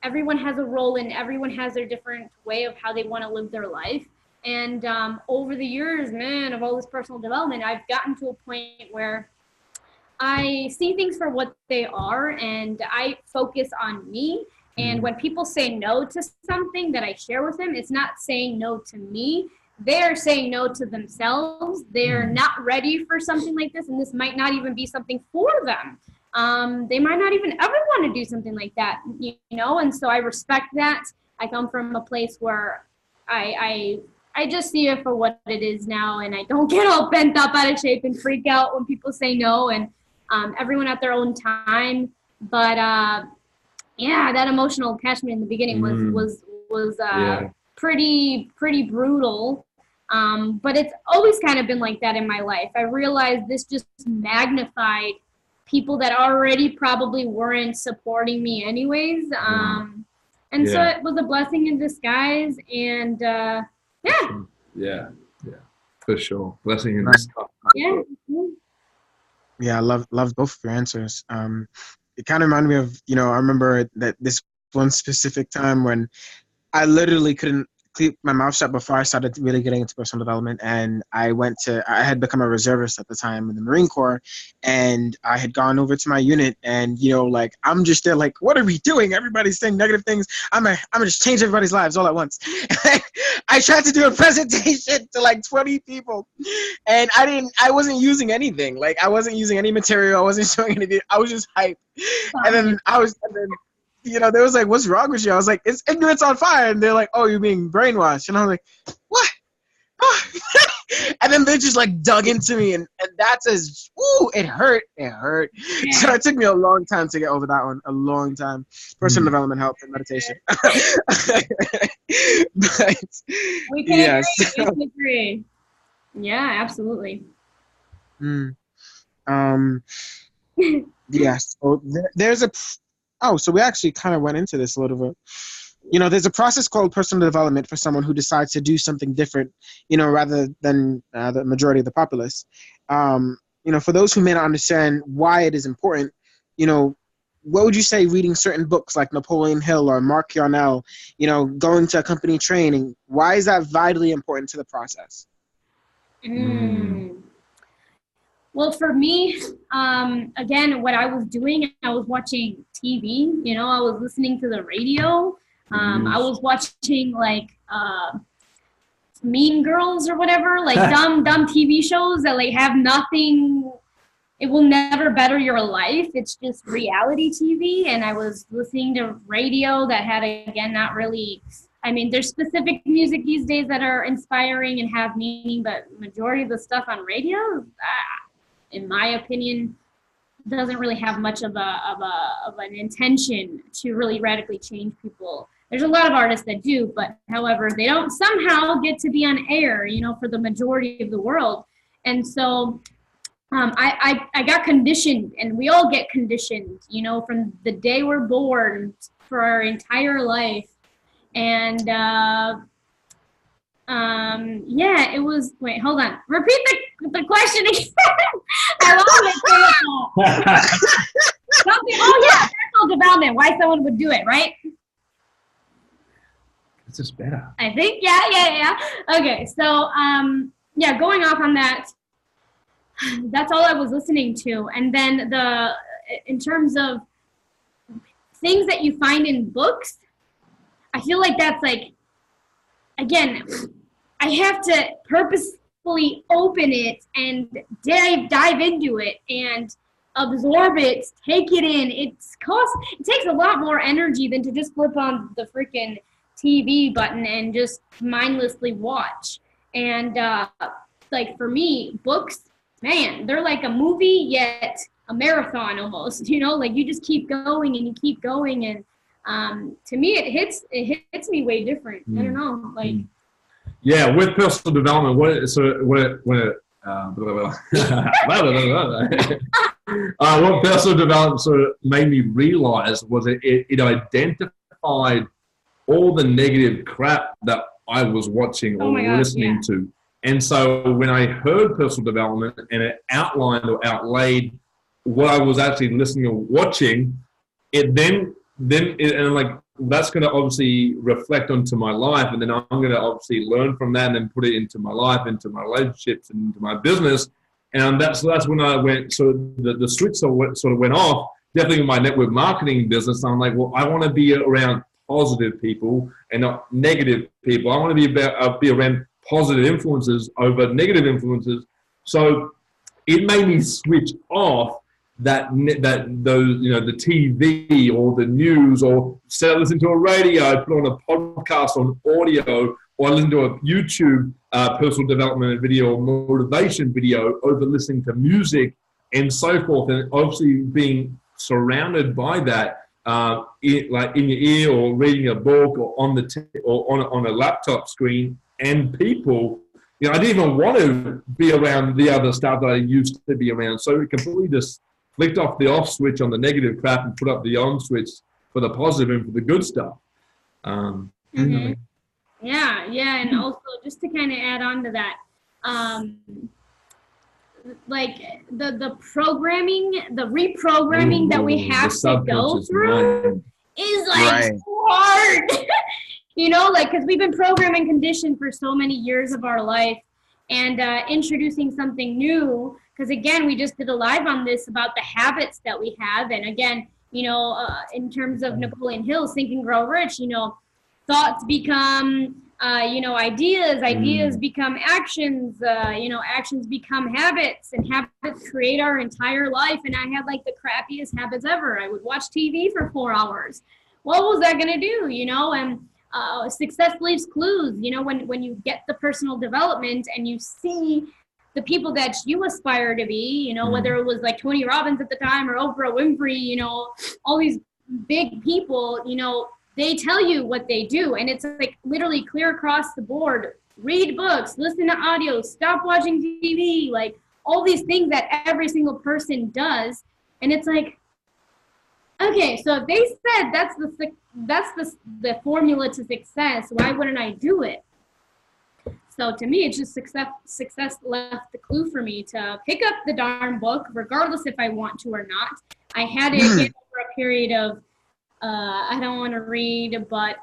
everyone has a role and everyone has their different way of how they want to live their life. And over the years, man, of all this personal development, I've gotten to a point where I see things for what they are and I focus on me. And when people say no to something that I share with them, it's not saying no to me. They're saying no to themselves. They're not ready for something like this, and this might not even be something for them. They might not even ever want to do something like that, and so I respect that. I come from a place where I just see it for what it is now, and I don't get all bent up out of shape and freak out when people say no, and everyone at their own time. But that emotional attachment in the beginning was pretty brutal. But it's always kind of been like that in my life. I realized this just magnified people that already probably weren't supporting me anyways. So it was a blessing in disguise, and Yeah, for sure. Blessing in disguise. Yeah, I love both of your answers. It kind of reminded me of, I remember that this one specific time when I literally couldn't keep my mouth shut before I started really getting into personal development. And I had become a reservist at the time in the Marine Corps, and I had gone over to my unit, and, I'm just there like, what are we doing? Everybody's saying negative things. I'm gonna just change everybody's lives all at once. I tried to do a presentation to like 20 people, and I wasn't using anything. Like, I wasn't using any material. I wasn't showing anything. I was just hyped. And then they was like, what's wrong with you? I was like, it's ignorance on fire. And they're like, oh, you're being brainwashed. And I was like, what? And then they just like dug into me, and that's it hurt. Yeah. So it took me a long time to get over that one. A long time. Personal development help and meditation. But we can agree. Yeah, absolutely. Yes. So there's a. Oh, so we actually kind of went into this a little bit. There's a process called personal development for someone who decides to do something different, rather than the majority of the populace. For those who may not understand why it is important, what would you say reading certain books like Napoleon Hill or Mark Yarnell, going to a company training, why is that vitally important to the process? Well, for me, again, what I was doing, I was watching TV, I was listening to the radio. I was watching like Mean Girls or whatever, like dumb TV shows that like have nothing. It will never better your life. It's just reality TV. And I was listening to radio that had, again, not really. I mean, there's specific music these days that are inspiring and have meaning, but majority of the stuff on radio, in my opinion, doesn't really have much of an intention to really radically change people. There's a lot of artists that do, but however, they don't somehow get to be on air, for the majority of the world. And so I got conditioned, and we all get conditioned, from the day we're born for our entire life. And it was, wait, hold on. Repeat the question again. I love it. Personal development, why someone would do it, right? It's just better. I think, yeah. Okay, so, going off on that, that's all I was listening to. And then in terms of things that you find in books, I feel like that's like, again, I have to purposefully open it and dive into it and absorb it, take it in. It takes a lot more energy than to just flip on the freaking TV button and just mindlessly watch. And like for me, books, man, they're like a movie yet a marathon almost. Like you just keep going and you keep going, and to me it hits me way different. I don't know, like. Yeah, with personal development, what personal development sort of made me realize was it identified all the negative crap that I was watching or listening to. And so when I heard personal development and it outlined or outlaid what I was actually listening or watching, that's going to obviously reflect onto my life, and then I'm going to obviously learn from that and then put it into my life, into my relationships, and into my business. And that's when I went, so the switch sort of went off, definitely in my network marketing business. I'm like, well, I want to be around positive people and not negative people. I want to be around positive influences over negative influences. So it made me switch off the TV or the news, or listen to a radio, put on a podcast on audio, or listen to a YouTube personal development video or motivation video over listening to music and so forth. And obviously being surrounded by that, like in your ear or reading a book or on a laptop screen and people, I didn't even want to be around the other stuff that I used to be around. So it completely just flicked off the off switch on the negative crap and put up the on switch for the positive and for the good stuff. Yeah, and also just to kind of add on to that, like the programming, the reprogramming that we have to go through is like hard. Like, because we've been programmed and conditioned for so many years of our life, and introducing something new, because again, we just did a live on this about the habits that we have. And again, in terms of Napoleon Hill's Think and Grow Rich, thoughts become ideas become actions, actions become habits, and habits create our entire life. And I had like the crappiest habits ever. I would watch TV for 4 hours. What was that going to do? And success leaves clues. When you get the personal development and you see the people that you aspire to be, whether it was like Tony Robbins at the time or Oprah Winfrey, all these big people, they tell you what they do. And it's like literally clear across the board. Read books, listen to audio, stop watching TV, like all these things that every single person does. And it's like, okay, so if they said that's the formula to success, why wouldn't I do it? So to me, it's just success left the clue for me to pick up the darn book, regardless if I want to or not. I had it over a period of, I don't want to read, but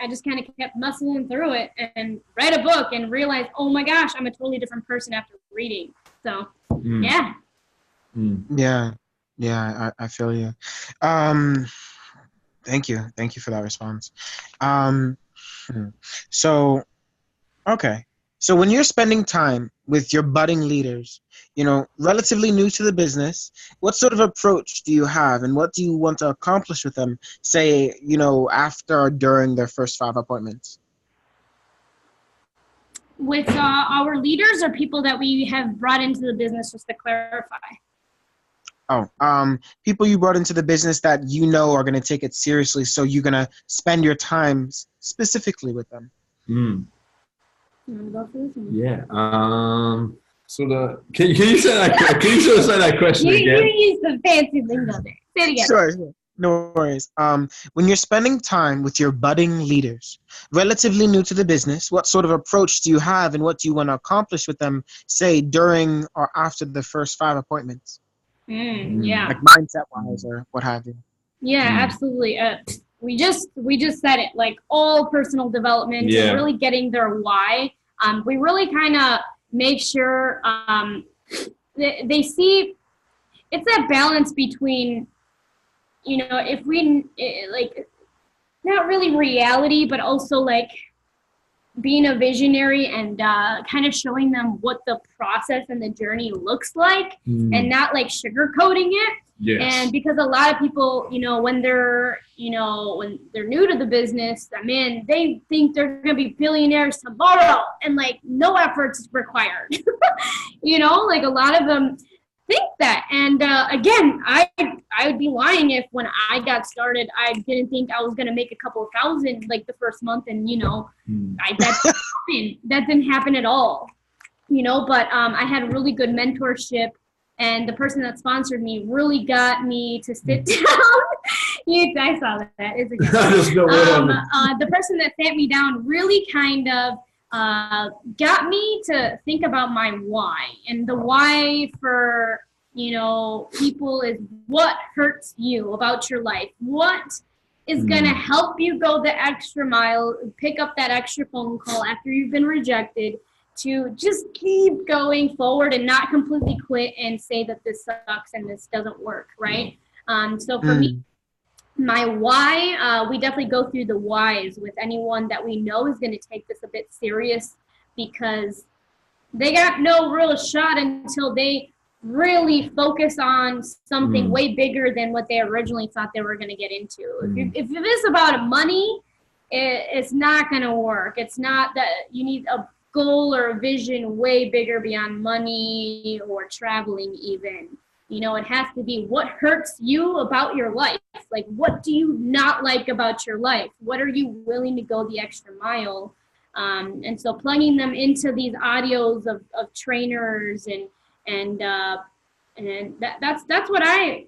I just kind of kept muscling through it and read a book and realized, oh my gosh, I'm a totally different person after reading. So, yeah. Yeah, I feel you. Thank you for that response. So, okay. So when you're spending time with your budding leaders, relatively new to the business, what sort of approach do you have and what do you want to accomplish with them, say, after or during their first 5 appointments? With our leaders or people that we have brought into the business, just to clarify? People you brought into the business that are going to take it seriously, so you're going to spend your time specifically with them. Yeah. Can you say that? Can you sort of say that question again? You use the fancy lingo there. Say it again. Sure. No worries. When you're spending time with your budding leaders, relatively new to the business, what sort of approach do you have and what do you want to accomplish with them, say, during or after the first 5 appointments? Yeah. Like mindset-wise or what have you. Yeah, absolutely. We just said it, like all personal development, and really getting their why. We really kind of make sure they see it's that balance between, if we like, not really reality, but also like being a visionary and kind of showing them what the process and the journey looks like, and not like sugarcoating it. Yes. And because a lot of people, when they're new to the business, they think they're going to be billionaires tomorrow and like no efforts required. Like a lot of them think that. And again, I would be lying if when I got started, I didn't think I was going to make a couple of thousand like the first month. And, that didn't happen at all, but I had really good mentorship. And the person that sponsored me really got me to sit down. I saw that. It's a good the person that sat me down really kind of got me to think about my why. And the why for, people is what hurts you about your life. What is going to help you go the extra mile, pick up that extra phone call after you've been rejected, to just keep going forward and not completely quit and say that this sucks and this doesn't work, right? So for me, my why, we definitely go through the whys with anyone that we know is going to take this a bit serious, because they got no real shot until they really focus on something way bigger than what they originally thought they were going to get into. If it is about money, it's not going to work. It's not that you need a goal or a vision way bigger beyond money or traveling even. It has to be what hurts you about your life. Like, what do you not like about your life? What are you willing to go the extra mile? And so plugging them into these audios of trainers and that's what I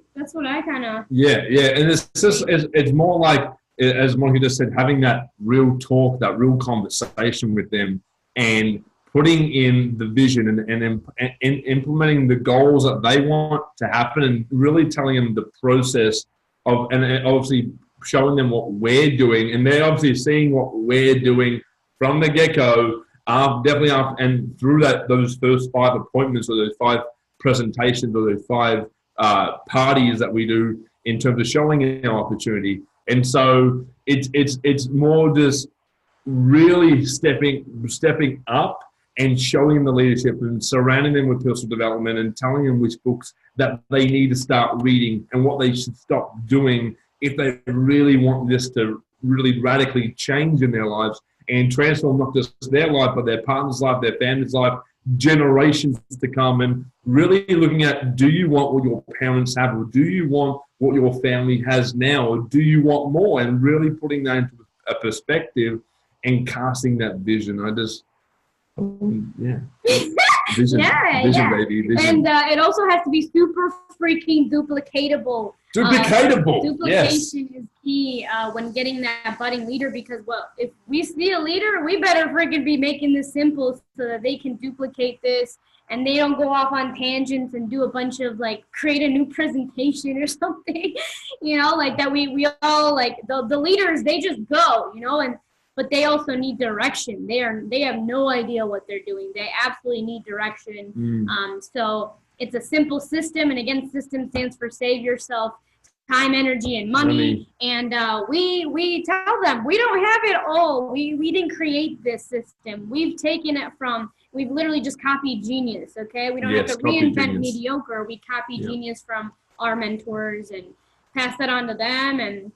kind of. Yeah. And it's more like, as Monica just said, having that real talk, that real conversation with them, and putting in the vision and implementing the goals that they want to happen, and really telling them the process of, and obviously showing them what we're doing, and they're obviously seeing what we're doing from the get-go, definitely after, and through those first 5 appointments or those 5 presentations or those 5 parties that we do in terms of showing our opportunity. And so it's more just really stepping up and showing them the leadership and surrounding them with personal development and telling them which books that they need to start reading and what they should stop doing if they really want this to really radically change in their lives and transform not just their life, but their partner's life, their family's life, generations to come, and really looking at, do you want what your parents have, or do you want what your family has now, or do you want more? And really putting that into a perspective and casting that vision. Vision, yeah. baby, vision. And it also has to be super freaking duplicatable. Duplicatable. Duplication is key when getting that budding leader, because, well, if we see a leader, we better freaking be making this simple so that they can duplicate this and they don't go off on tangents and do a bunch of, like, create a new presentation or something, you know, like that we all, like, the leaders, they just go, you know, but they also need direction. They have no idea what they're doing. They absolutely need direction. So it's a simple system, and again, system stands for save yourself time, energy, and money. And we tell them we don't have it all. We didn't create this system. We've taken it from. We've literally just copied genius. Okay, we don't have to reinvent mediocre. We copy genius from our mentors and pass that on to them, and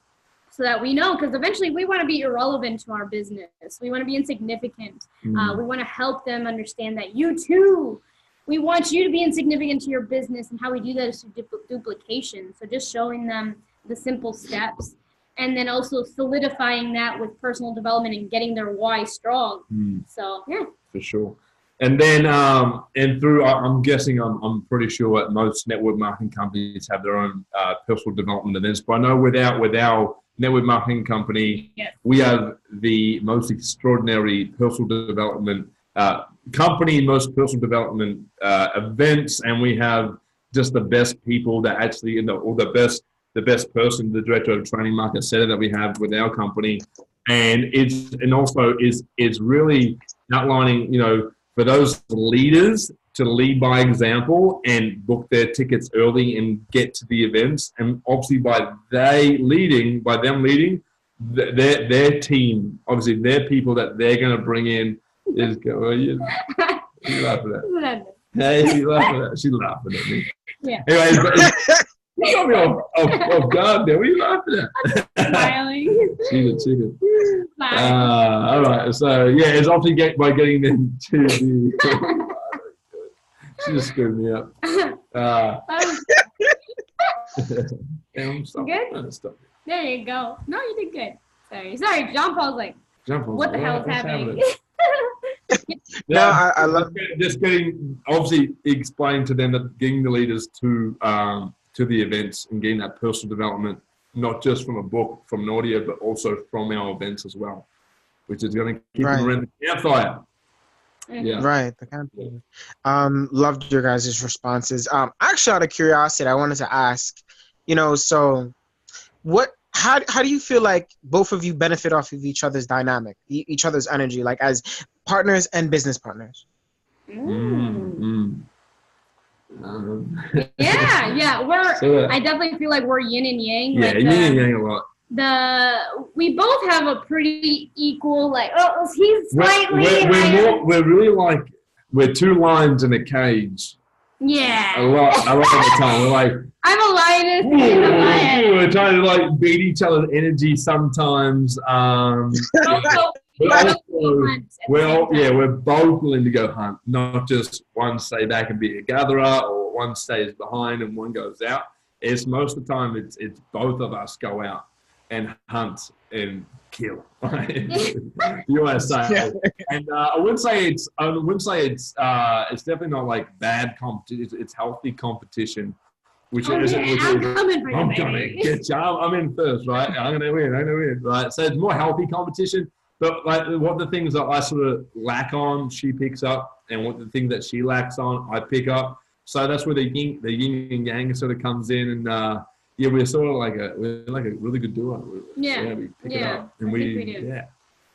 so that we know, because eventually we want to be irrelevant to our business. We want to be insignificant. We want to help them understand that you too. We want you to be insignificant to your business, and how we do that is through duplication. So just showing them the simple steps, and then also solidifying that with personal development and getting their why strong. So yeah, for sure. And then and through, I'm guessing, I'm pretty sure that most network marketing companies have their own personal development events. But I know with our network marketing company, we have the most extraordinary personal development company, most personal development events, and we have just the best people that actually, or the best person, the director of training, Market Setter, that we have with our company, and also is really outlining, you know, for those leaders to lead by example and book their tickets early and get to the events, and obviously by them leading their team, obviously their people that they're going to bring in. Is go. You laughing at? Hey, she's laughing at. She's laughing at me. Yeah. Anyway, you got me off guard there. What are you laughing at? Smiling. She's a chicken. All right. So yeah, it's obviously by getting them to the. She just screwed me up. Good. Stop. There you go. No, you did good. Sorry. John Paul's like. What the hell is happening? No, I love just getting, obviously explaining to them that getting the leaders to the events and getting that personal development, not just from a book, from an audio, but also from our events as well, which is going to keep them around the campfire. Yeah. Right. The campfire. Loved your guys' responses. Actually, out of curiosity, I wanted to ask, you know, so how do you feel like both of you benefit off of each other's dynamic, each other's energy, like as partners and business partners? Yeah. I definitely feel like we're yin and yang. Yeah, yin and yang a lot. We both have a pretty equal, like, he's slightly. We're really like, we're two lions in a cage. Yeah. A lot of the time. We're like, I'm a lioness. We're trying to like beat each other's energy sometimes. We're both willing to go hunt, not just one stay back and be a gatherer, or one stays behind and one goes out. It's most of the time it's both of us go out and hunt and kill. You want to say? And I wouldn't say it's definitely not like bad competition. It's healthy competition. I'm coming for you, I'm coming. Get you. I'm in first, right? I'm gonna win, right? So it's more healthy competition. But like, what the things that I sort of lack on, she picks up, and what the things that she lacks on, I pick up. So that's where the yin and yang sort of comes in, and we're sort of like a really good duo. We pick it up, and we do.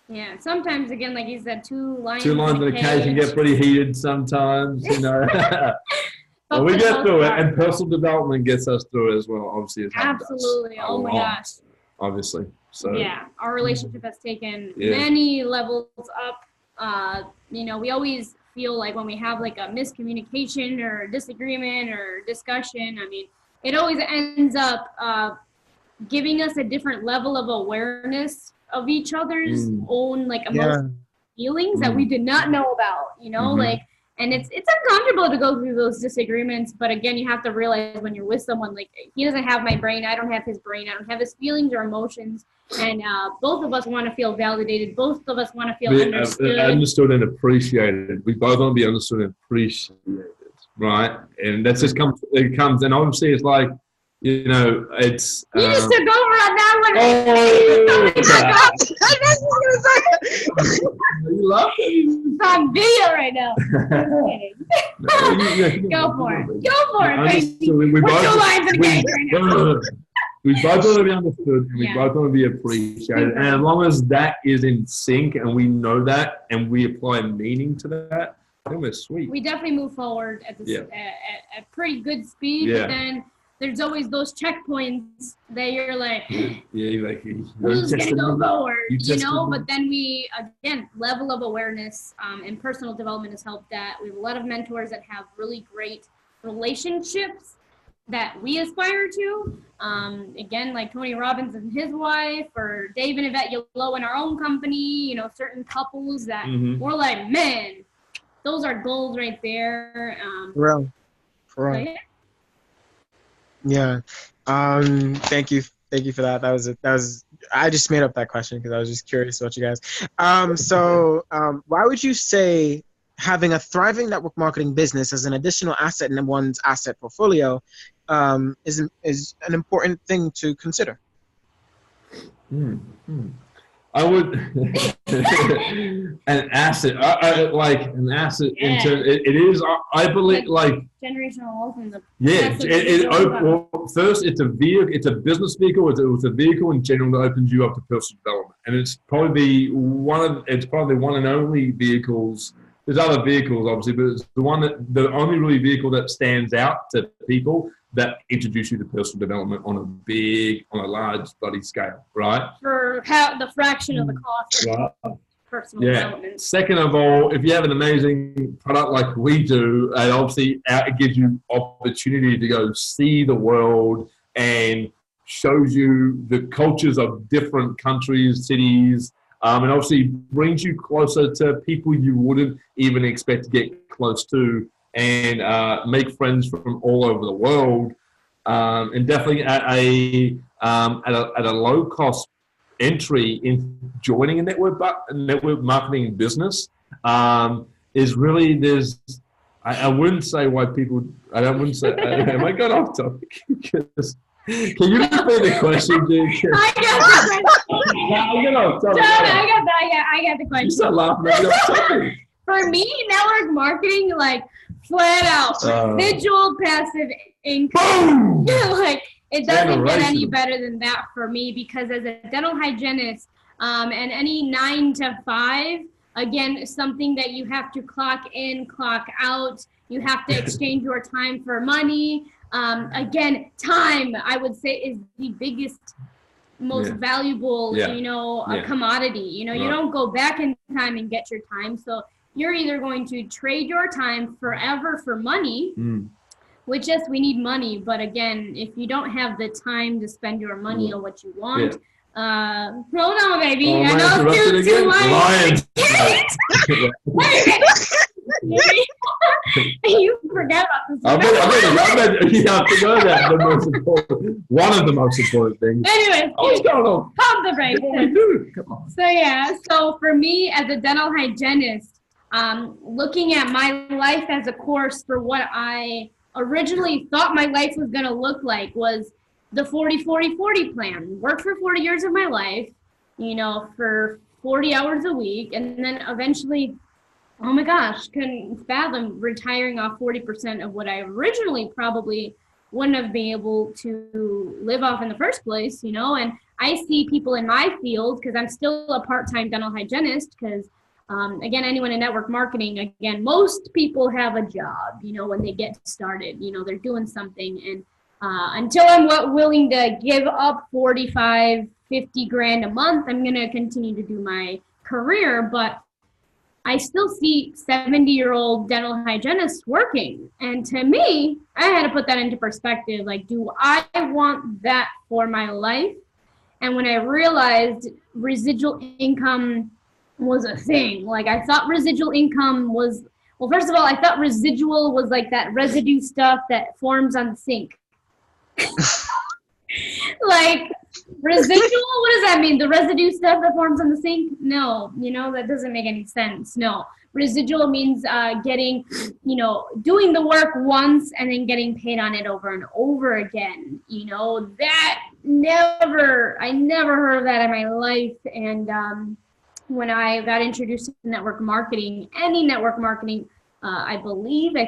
Yeah, sometimes, again, like you said, two lions in a cage can get pretty heated sometimes, you know. But we get through it, and personal development gets us through it as well, obviously. Absolutely. Oh my gosh. Obviously. So yeah, our relationship has taken many levels up. You know, we always feel like when we have like a miscommunication or a disagreement or discussion, I mean, it always ends up giving us a different level of awareness of each other's own like emotional feelings that we did not know about, you know, like And it's uncomfortable to go through those disagreements, but again, you have to realize when you're with someone, like, he doesn't have my brain, I don't have his brain, I don't have his feelings or emotions, and both of us want to feel validated, both of us want to feel understood and appreciated. We both want to be understood and appreciated, right? And that's just comes, and obviously it's like, you know, it's... You just took over on that one. You love it. It's on video right now. Go for it. We're 2 lines in game right now. We both want to be understood, and we both want to be appreciated. And as long as that is in sync, and we know that, and we apply meaning to that, I think we're sweet. We definitely move forward at pretty good speed. Yeah. But then there's always those checkpoints that you're like, who's going to go forward, you know? But then we, again, level of awareness and personal development has helped that. We have a lot of mentors that have really great relationships that we aspire to. Again, like Tony Robbins and his wife, or Dave and Yvette Yolo in our own company, you know, certain couples that we're like, man, those are goals right there. For real. Yeah. Thank you for that. That was I just made up that question because I was just curious about you guys. Why would you say having a thriving network marketing business as an additional asset in one's asset portfolio is an important thing to consider? I would an asset. An asset into it is. I believe like generational wealth in the first it's a vehicle. It's a business vehicle. It's a vehicle in general that opens you up to personal development, and it's probably one and only vehicles. There's other vehicles obviously, but it's the only really vehicle that stands out to people that introduce you to personal development on a large bloody scale, right? For the fraction of the cost of personal development. Second of all, if you have an amazing product like we do, and obviously it gives you opportunity to go see the world and shows you the cultures of different countries, cities, and obviously brings you closer to people you wouldn't even expect to get close to, and make friends from all over the world, and definitely at a low cost entry in joining a network marketing business is really I wouldn't say why people wouldn't say am I got off topic? Can you repeat the question, dude? I got the question. You start laughing at me. For me, network marketing, like, flat out, visual passive income. Like, it doesn't get any better than that for me, because as a dental hygienist, and any 9 to 5, again, something that you have to clock in, clock out. You have to exchange your time for money. Again, time, I would say, is the biggest, most valuable, commodity. You know, you don't go back in time and get your time. So you're either going to trade your time forever for money, which, yes, we need money. But again, if you don't have the time to spend your money on what you want, hold on, baby. Oh, I know it's too lions. You forget about this. I forgot that one of the most important things. Anyway, what's going on? Pump the brakes. Come on. So for me as a dental hygienist, looking at my life as a course for what I originally thought my life was going to look like was the 40-40-40 plan. Work for 40 years of my life, for 40 hours a week, and then eventually, oh my gosh, couldn't fathom retiring off 40% of what I originally probably wouldn't have been able to live off in the first place, and I see people in my field, because I'm still a part-time dental hygienist, because again, anyone in network marketing, again, most people have a job, when they get started, they're doing something. And until I'm willing to give up 45, 50 grand a month, I'm going to continue to do my career. But I still see 70-year-old dental hygienists working. And to me, I had to put that into perspective. Like, do I want that for my life? And when I realized residual income was a thing, like, I thought residual income was Well, first of all, I thought residual was like that residue stuff that forms on the sink. Like, residual, what does that mean? The residue stuff that forms on the sink? No, that doesn't make any sense. No. Residual means getting, doing the work once and then getting paid on it over and over again. I never heard of that in my life. And when I got introduced to network marketing, any network marketing, I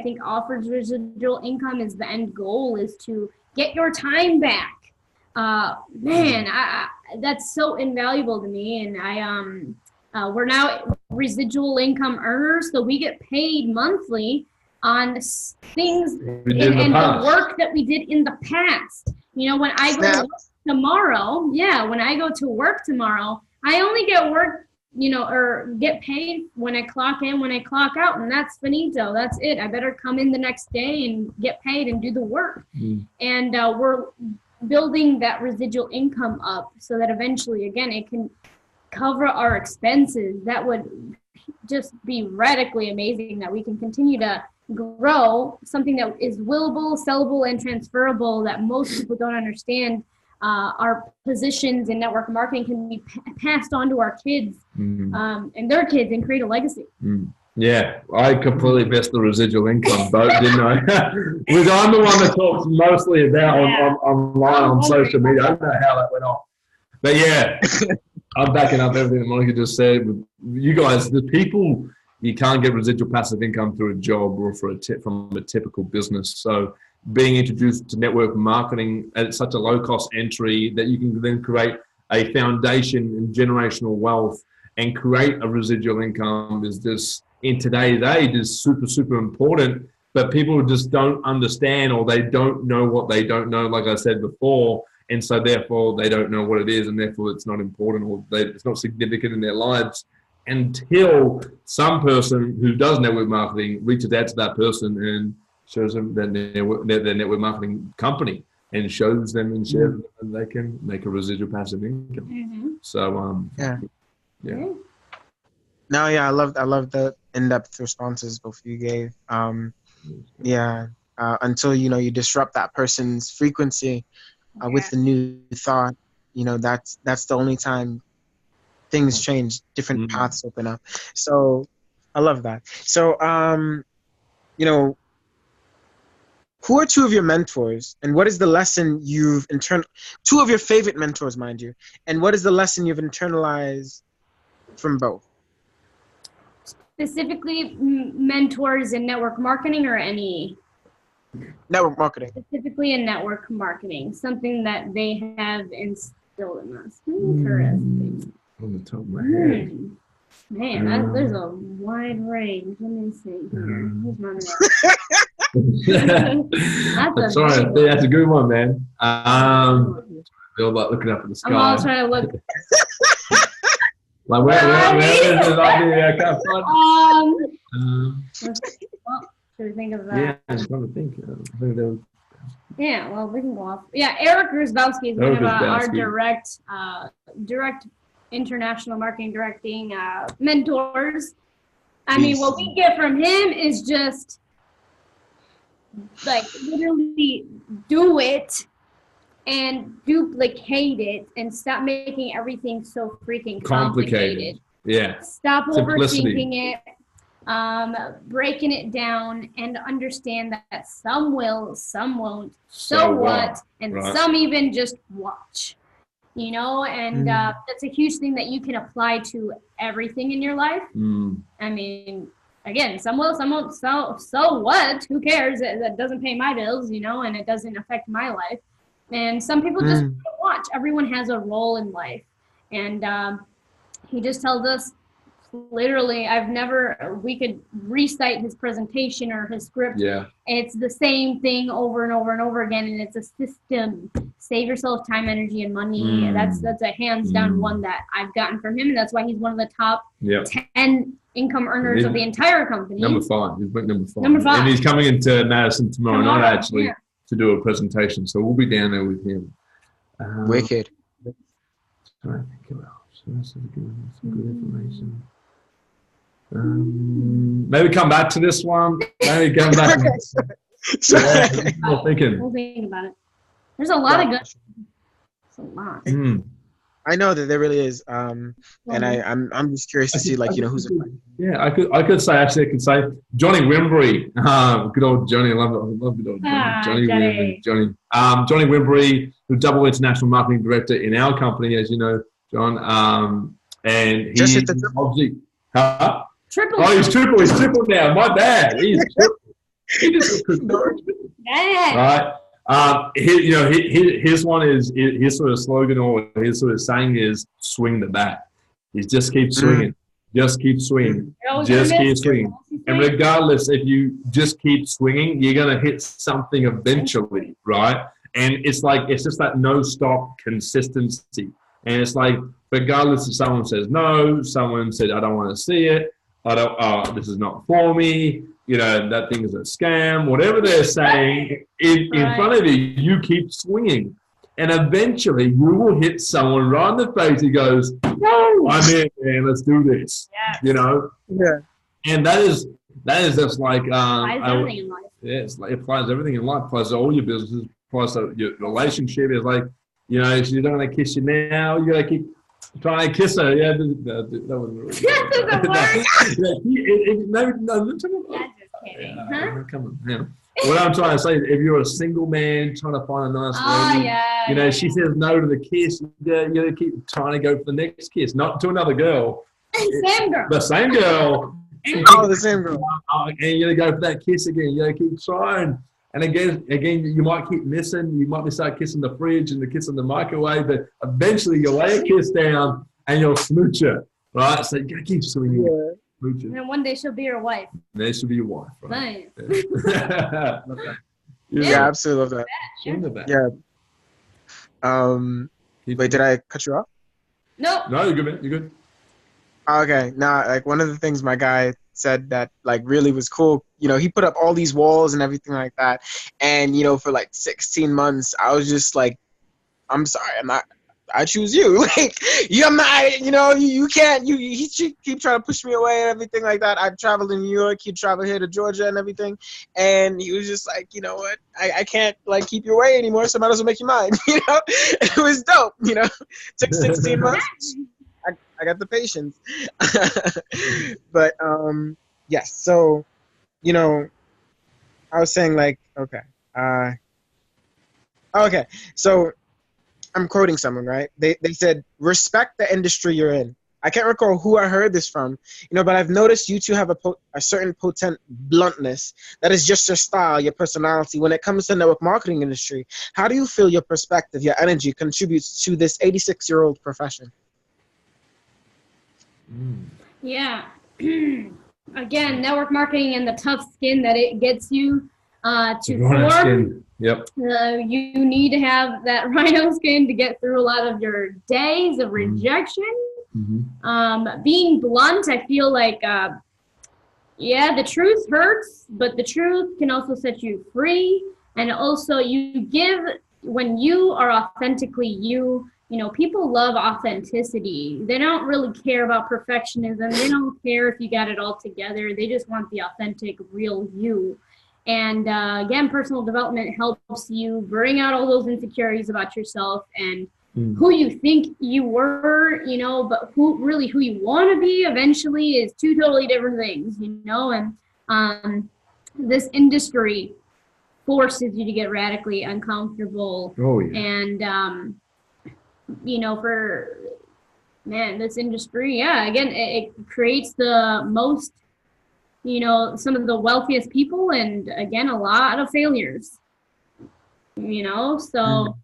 think offers residual income is the end goal, is to get your time back. That's so invaluable to me. And we're now residual income earners, so we get paid monthly on things and the work that we did in the past. When I go to work tomorrow, I only get work, or get paid when I clock in, when I clock out, and that's finito. That's it. I better come in the next day and get paid and do the work. And we're building that residual income up so that eventually, again, it can cover our expenses. That would just be radically amazing, that we can continue to grow something that is willable, sellable, and transferable that most people don't understand. Our positions in network marketing can be passed on to our kids and their kids, and create a legacy. Yeah, I completely missed the residual income boat, didn't I? Because I'm the one that talks mostly about online on social media. I don't know how that went off. But yeah, I'm backing up everything that Monica just said. You guys, the people, you can't get residual passive income through a job or from a typical business. So being introduced to network marketing at such a low-cost entry that you can then create a foundation in generational wealth and create a residual income is just, in today's age, is super, super important. But people just don't understand, or they don't know what they don't know, like I said before. And so therefore they don't know what it is, and therefore it's not important, or it's not significant in their lives until some person who does network marketing reaches out to that person and shows them their network marketing company and shows them and shares them, and they can make a residual passive income. So yeah. No, yeah, I love the in-depth responses both of you gave. Until you disrupt that person's frequency with the new thought, that's the only time things change, different paths open up. So I love that. So who are two of your mentors, and what is the lesson you've two of your favorite mentors, mind you, and what is the lesson you've internalized from both? Specifically mentors in network marketing, or any? Network marketing. Specifically in network marketing, something that they have instilled in us. Interesting. On the top of my head. Man, there's a wide range. Let me see. Here's my that's a good one, man. Feel like looking up at the sky. I'm all trying to look. Like where is this idea? I can't find. Should we think of that? Yeah, I'm trying to think. Yeah, well, we can go off. Yeah, Eric Gruzbowski is one of our direct international marketing directing mentors. I mean, what we get from him is just like literally do it and duplicate it, and stop making everything so freaking complicated. Yeah. Stop overthinking it, breaking it down, and understand that some will, some won't, so what, and some even just watch. And that's a huge thing that you can apply to everything in your life. I mean, again, some will, some won't, so what? Who cares? That doesn't pay my bills, and it doesn't affect my life. And some people just watch. Everyone has a role in life. And he just tells us, literally, we could recite his presentation or his script. Yeah. It's the same thing over and over and over again, and it's a system. Save yourself time, energy, and money. That's a hands down one that I've gotten from him, and that's why he's one of the top 10 income earners of the entire company. Number 5. He's number 5. Number 5. And he's coming into Madison tomorrow night, actually, to do a presentation. So we'll be down there with him. Wicked. Sorry, thank you. Some good information. Maybe come back to this one. Maybe come back. Thinking. We'll think about it. There's a lot of good. It's a lot. I know that there really is, and I'm just curious to see, like, you know, who's. Yeah, I could say Johnny Wimbury. Good old Johnny. I love good old Johnny. Johnny Wimbury, the double international marketing director in our company, as you know, John. And he obviously, triple. Oh, he's triple. He's triple now. My bad. He's triple. He just right. His one is his sort of slogan or his sort of saying is swing the bat. He just keeps swinging, just keep swinging, just keep swinging. And regardless, if you just keep swinging, you're gonna hit something eventually, right? And it's just that no stop consistency. And it's like, regardless if someone says no, someone said I don't want to see it, this is not for me. You know, that thing is a scam, whatever they're saying, in front of you, you keep swinging. And eventually you will hit someone right in the face who goes, "No, I'm in, man, let's do this." Yes. You know? Yeah. And that is just like, everything in life. Yeah, it applies everything in life, applies all your businesses, applies to your relationship. It's like, you know, if you don't want to kiss you now, you got to keep trying to kiss her. Yeah, that wasn't really good. Come on, yeah. What I'm trying to say is, if you're a single man trying to find a nice lady, you know, she says no to the kiss, you gotta keep trying to go for the next kiss, not to another girl. Same girl. The same girl. The same girl. And you gotta go for that kiss again. You gotta keep trying. And again, you might keep missing. You might start kissing the fridge and the kiss in the microwave, but eventually you'll lay a kiss down and you'll smooch her, right? So you gotta keep swinging. Yeah. And one day she'll be your wife. They should be your wife, right? Nice. Yeah, absolutely love that. Yeah. Wait, did I cut you off? Nope. No, you're good, man. You're good. Okay. Now, like, one of the things my guy said that, like, really was cool, you know, he put up all these walls and everything like that. And, you know, for like 16 months, I was just like, I'm sorry, I choose you. Like, I'm not, you know, you can't, he keep trying to push me away and everything like that. I traveled in New York, he traveled here to Georgia and everything. And he was just like, you know what, I can't, like, keep you away anymore, so I might as well make you mine, you know? It was dope, you know? Took 16 months. I got the patience. But, yes, so, you know, I was saying, like, okay, so I'm quoting someone, right? They said, respect the industry you're in. I can't recall who I heard this from, you know, but I've noticed you two have a certain potent bluntness that is just your style, your personality. When it comes to the network marketing industry, how do you feel your perspective, your energy contributes to this 86-year-old profession? Yeah. Again, network marketing and the tough skin that it gets you to form. Yep. You need to have that rhino skin to get through a lot of your days of rejection. Being blunt, I feel like, the truth hurts, but the truth can also set you free. And also when you are authentically you, you know, people love authenticity. They don't really care about perfectionism. They don't care if you got it all together. They just want the authentic, real you. And again, personal development helps you bring out all those insecurities about yourself and who you think you were, you know, but who you want to be eventually is two totally different things, you know. And this industry forces you to get radically uncomfortable. Oh, yeah. And, you know, this industry, again, it creates the most, you know, some of the wealthiest people, and again, a lot of failures, you know, so.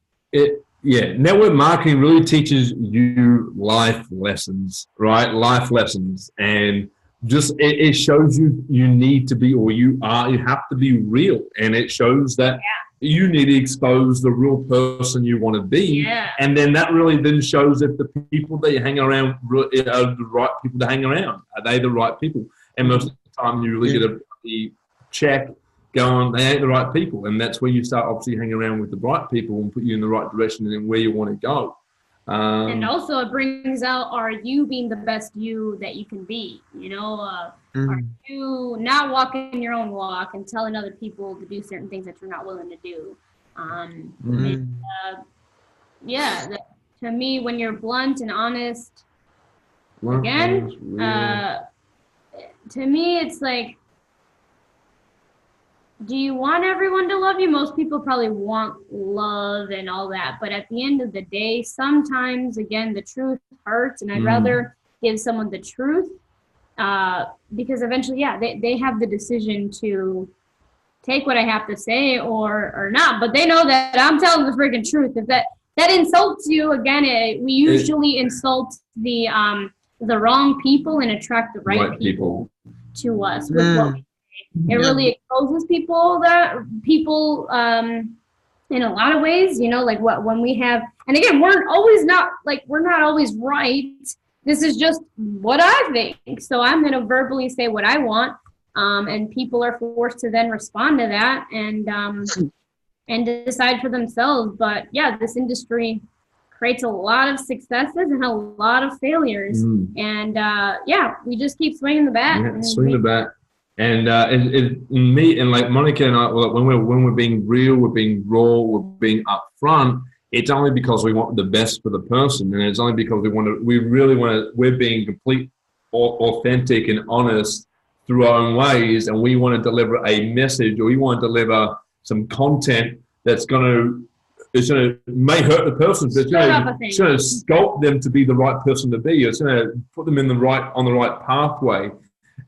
Network marketing really teaches you life lessons, right? Life lessons. And just, it shows you need to be, or you have to be real. And it shows that you need to expose the real person you want to be. Yeah. And then that really then shows if the people that you hang around are the right people to hang around. Are they the right people? And most of the time you really get a check going, they ain't the right people. And that's where you start obviously hanging around with the right people and put you in the right direction and where you want to go. And also it brings out, are you being the best you that you can be? Are you not walking your own walk and telling other people to do certain things that you're not willing to do? To me, when you're blunt and honest, again, to me, it's like, do you want everyone to love you? Most people probably want love and all that. But at the end of the day, sometimes, again, the truth hurts. And I'd rather give someone the truth because eventually, they have the decision to take what I have to say or not. But they know that I'm telling the freaking truth. If that insults you, again, we usually insult the wrong people and attract the right people to us with what we say. It really exposes people in a lot of ways, like when we have, and again, we're not always right. This is just what I think. So I'm going to verbally say what I want. And people are forced to then respond to that and decide for themselves. But yeah, this industry creates a lot of successes and a lot of failures. And we just keep swinging the bat. Swing the bat. And me and like Monica and I, when we're being real, we're being raw, we're being upfront. It's only because we want the best for the person, and it's only because we're being complete, authentic, and honest through our own ways, and we want to deliver a message, or we want to deliver some content that's may hurt the person, but it's going to sculpt them to be the right person to be. It's going to put them on the right pathway.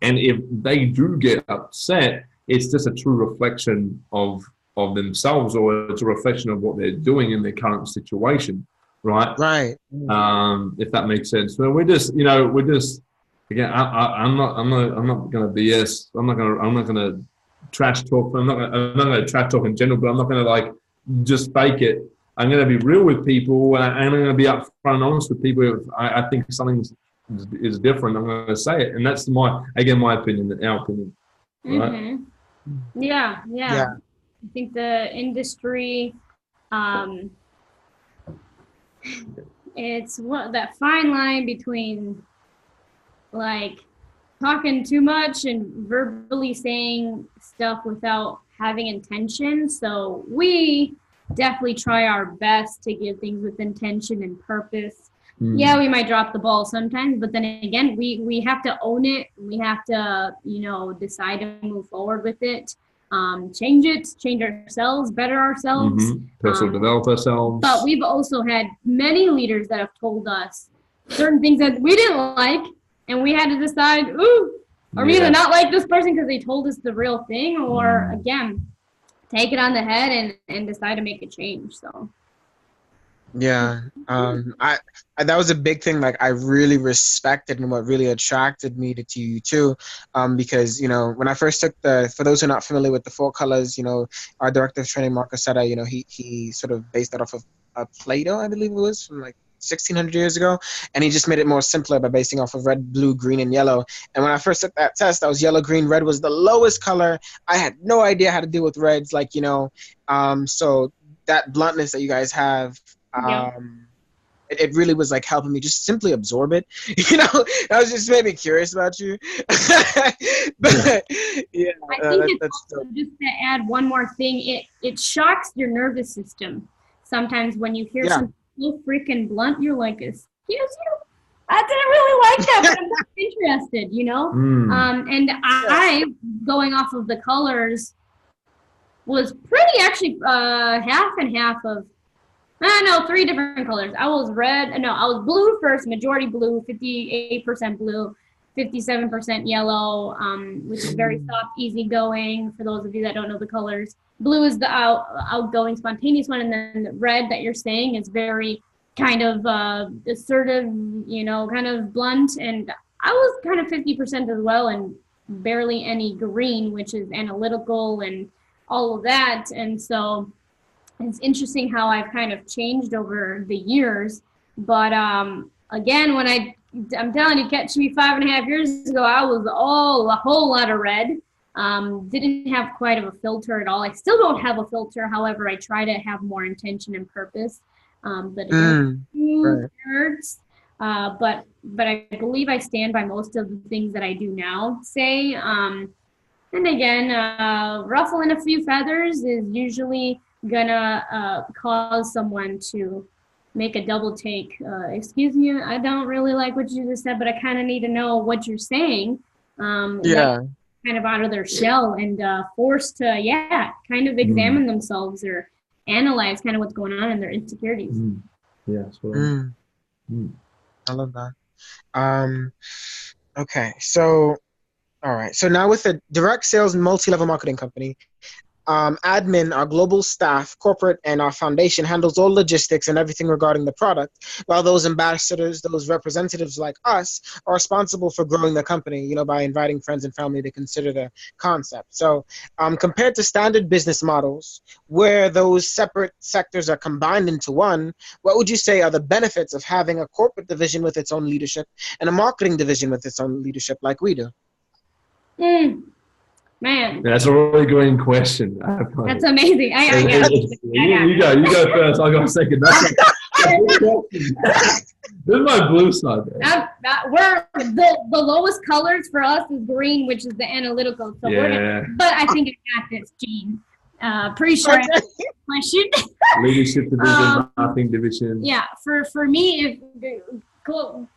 And if they do get upset, it's just a true reflection of themselves, or it's a reflection of what they're doing in their current situation, right? Right. If that makes sense. So we're just again. I'm not going to BS. I'm not going to trash talk. I'm not going to trash talk in general, but I'm not going to like just fake it. I'm going to be real with people, and I'm going to be upfront and honest with people. If I think something is different, I'm going to say it, and that's my opinion, our opinion. Right? Yeah. I think the industry, it's that fine line between like talking too much and verbally saying stuff without having intention. So we definitely try our best to give things with intention and purpose. Yeah, we might drop the ball sometimes, but then again, we have to own it. We have to, decide to move forward with it, change ourselves, better ourselves, personal develop ourselves. But we've also had many leaders that have told us certain things that we didn't like, and we had to decide, are we either not like this person because they told us the real thing, or again, take it on the head and decide to make a change. So. Yeah, I that was a big thing. Like, I really respected, and what really attracted me to you too, because when I first took for those who are not familiar with the 4 colors, our director of training, Mark Osetta, he sort of based that off of Plato, I believe it was, from like 1600 years ago, and he just made it more simpler by basing off of red, blue, green, and yellow. And when I first took that test, I was yellow, green, red was the lowest color. I had no idea how to deal with reds, so that bluntness that you guys have. It really was like helping me just simply absorb it. That was just made me curious about you. But yeah, I think it's also, just to add one more thing, it shocks your nervous system sometimes when you hear something so freaking blunt. You're like, excuse you, I didn't really like that, but I'm not interested, and I, going off of the colors, was pretty actually half and half of 3 different colors. I was blue first, majority blue, 58% blue, 57% yellow, which is very soft, easygoing, for those of you that don't know the colors. Blue is the outgoing, spontaneous one, and then the red that you're saying is very kind of assertive, kind of blunt. And I was kind of 50% as well, and barely any green, which is analytical and all of that. And so it's interesting how I've kind of changed over the years. But again, when I'm telling you, catch me 5.5 years ago, I was a whole lot of red. Didn't have quite of a filter at all. I still don't have a filter. However, I try to have more intention and purpose. But again, words. But I believe I stand by most of the things that I do now say. And again, ruffling a few feathers is usually gonna cause someone to make a double take. Excuse me, I don't really like what you just said, but I kind of need to know what you're saying. Kind of out of their shell and forced to, kind of examine themselves or analyze kind of what's going on in their insecurities. Yeah, I love that. Okay, so all right. So now with a direct sales and multi-level marketing company, admin, our global staff, corporate, and our foundation handles all logistics and everything regarding the product, while those ambassadors, those representatives like us, are responsible for growing the company, by inviting friends and family to consider the concept. So compared to standard business models, where those separate sectors are combined into one, what would you say are the benefits of having a corporate division with its own leadership and a marketing division with its own leadership like we do? Man, that's a really great question. That's amazing. You go first. I'll go second. This is my blue side. We're the lowest colors for us is green, which is the analytical. So but I think I got this, Gene. Pretty sure I question. Leadership division, marketing division. Yeah, for me,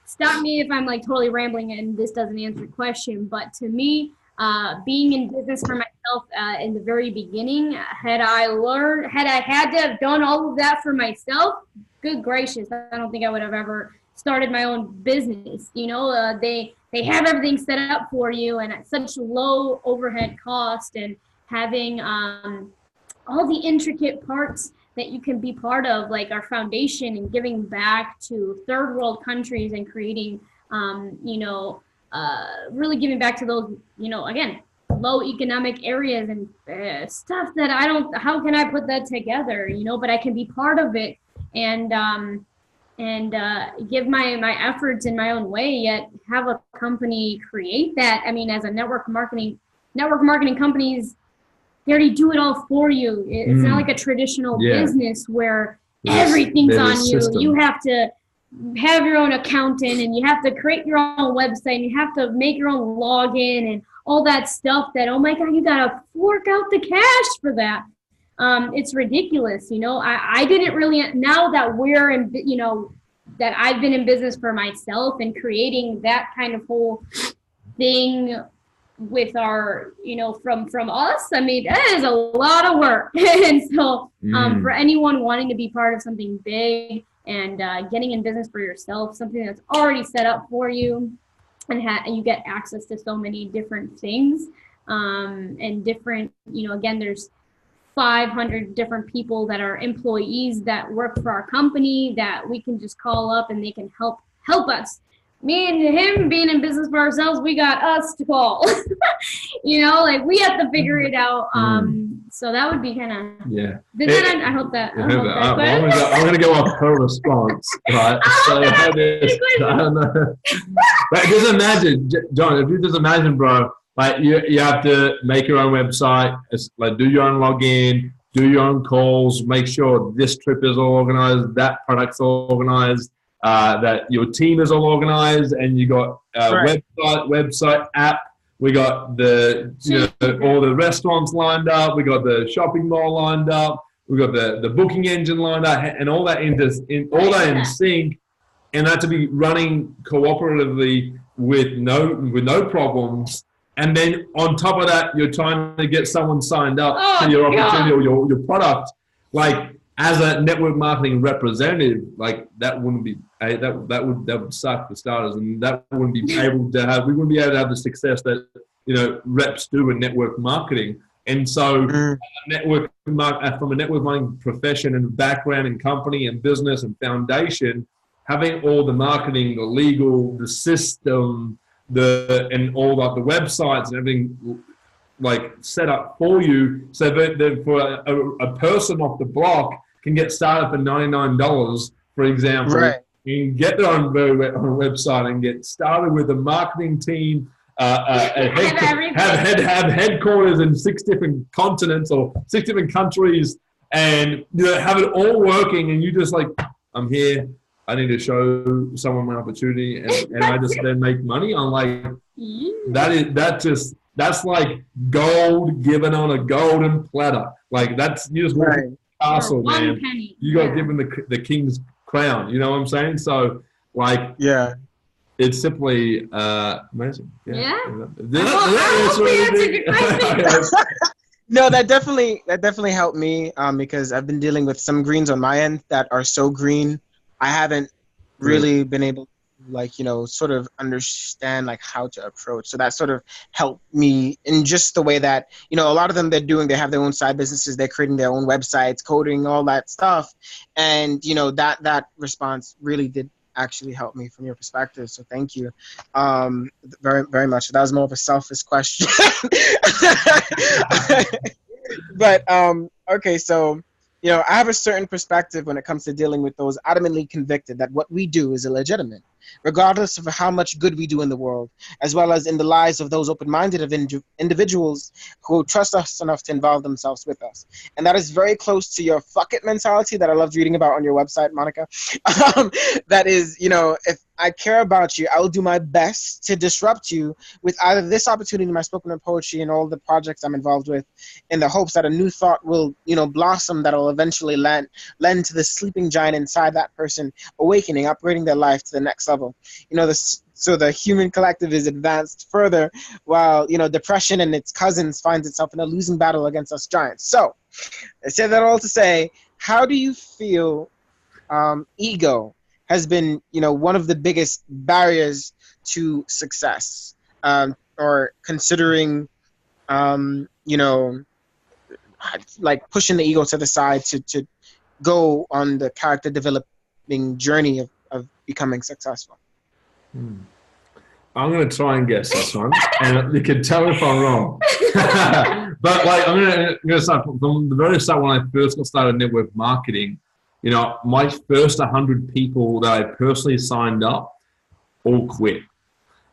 stop me if I'm like totally rambling and this doesn't answer the question. But to me, being in business for myself in the very beginning, had I had to have done all of that for myself, good gracious, I don't think I would have ever started my own business. They have everything set up for you and at such low overhead cost, and having all the intricate parts that you can be part of, like our foundation and giving back to third world countries and creating, really giving back to those, again, low economic areas and stuff that how can I put that together, but I can be part of it and give my efforts in my own way, yet have a company create that. I mean, as a network marketing companies, they already do it all for you. It's not like a traditional business where everything's on you. System. You have to have your own accountant and you have to create your own website and you have to make your own login and all that stuff that, oh my God, you gotta fork out the cash for that. It's ridiculous. I didn't really, now that we're in, that I've been in business for myself and creating that kind of whole thing with our, from us, I mean, that is a lot of work. And so for anyone wanting to be part of something big and getting in business for yourself, something that's already set up for you, and you get access to so many different things and different, again, there's 500 different people that are employees that work for our company that we can just call up and they can help us. Me and him being in business for ourselves, we got us to call. We have to figure it out. So that would be kind of I hope that. I'm going to go off her response, right? So I don't know. But just imagine, John. If you just imagine, bro, like you have to make your own website, like do your own login, do your own calls, make sure this trip is all organized, that product's all organized. That your team is all organized, and you got website, app. We got the all the restaurants lined up. We got the shopping mall lined up. We got the booking engine lined up, and all that in sync, and that to be running cooperatively with no problems. And then on top of that, you're trying to get someone signed up to your opportunity or your product, like. As a network marketing representative, like that wouldn't be that would suck for starters, and that wouldn't be able to have. We wouldn't be able to have the success that reps do in network marketing. And so, from a network marketing profession and background and company and business and foundation, having all the marketing, the legal, the system, and all the websites and everything like set up for you, so that for a person off the block can get started for $99, for example, and get their own website and get started with a marketing team, have headquarters in 6 different continents or 6 different countries, and have it all working, and you just like I'm here. I need to show someone my opportunity, and I just then make money. I'm like, that's like gold given on a golden platter. Like that's you just walk in the castle, man. Penny. You got given the king's crown. You know what I'm saying? So like, it's simply amazing. Yeah. No, that definitely helped me because I've been dealing with some greens on my end that are so green. I haven't really been able to, like, sort of understand like how to approach. So that sort of helped me in just the way that, a lot of them they have their own side businesses, they're creating their own websites, coding, all that stuff. And, that response really did actually help me from your perspective. So thank you very, very much. That was more of a selfish question. But, okay, so, I have a certain perspective when it comes to dealing with those adamantly convicted that what we do is illegitimate, regardless of how much good we do in the world, as well as in the lives of those open-minded individuals who trust us enough to involve themselves with us. And that is very close to your fuck it mentality that I loved reading about on your website, Monica. That is, if I care about you, I will do my best to disrupt you with either this opportunity, my spoken word poetry, and all the projects I'm involved with, in the hopes that a new thought will, blossom that will eventually lend to the sleeping giant inside that person, awakening, upgrading their life to the next level. So the human collective is advanced further, while depression and its cousins finds itself in a losing battle against us giants. So I said that all to say, how do you feel ego has been, one of the biggest barriers to success, or considering, like pushing the ego to the side to go on the character developing journey of becoming successful? I'm going to try and guess this one, and you can tell if I'm wrong. But like, I'm going to start from the very start when I first got started network marketing. My first 100 people that I personally signed up all quit.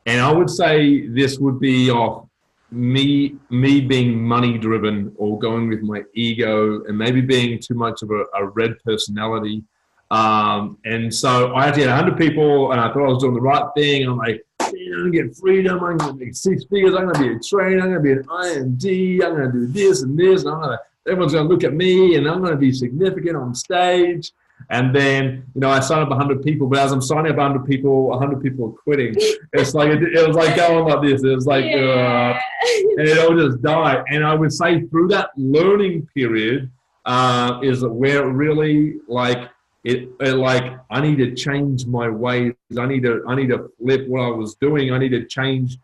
And I would say this would be off me being money driven or going with my ego and maybe being too much of a red personality. And so I actually had 100 people and I thought I was doing the right thing. And I'm like, I'm going to get freedom. I'm going to make 6 figures. I'm going to be a trainer. I'm going to be an IMD. I'm going to do this and this. And everyone's going to look at me and I'm going to be significant on stage. And then, I signed up 100 people, but as I'm signing up 100 people are quitting. It's like, it was like going like this. It was like, and it all just died. And I would say through that learning period is where it really like I need to change my ways. I need to flip what I was doing. I need to change,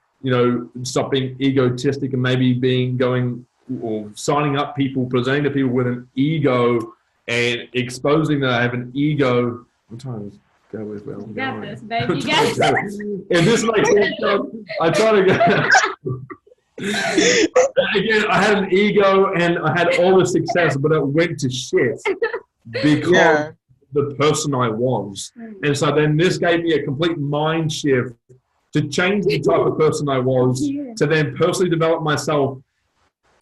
stop being egotistic and maybe going or signing up people, presenting to people with an ego and exposing that I have an ego. I'm trying to go with where I'm going. You got this, baby. You got this. And this makes sense. I try to go. Again, I had an ego and I had all the success, but it went to shit because the person I was. And so then this gave me a complete mind shift to change the type of person I was, to then personally develop myself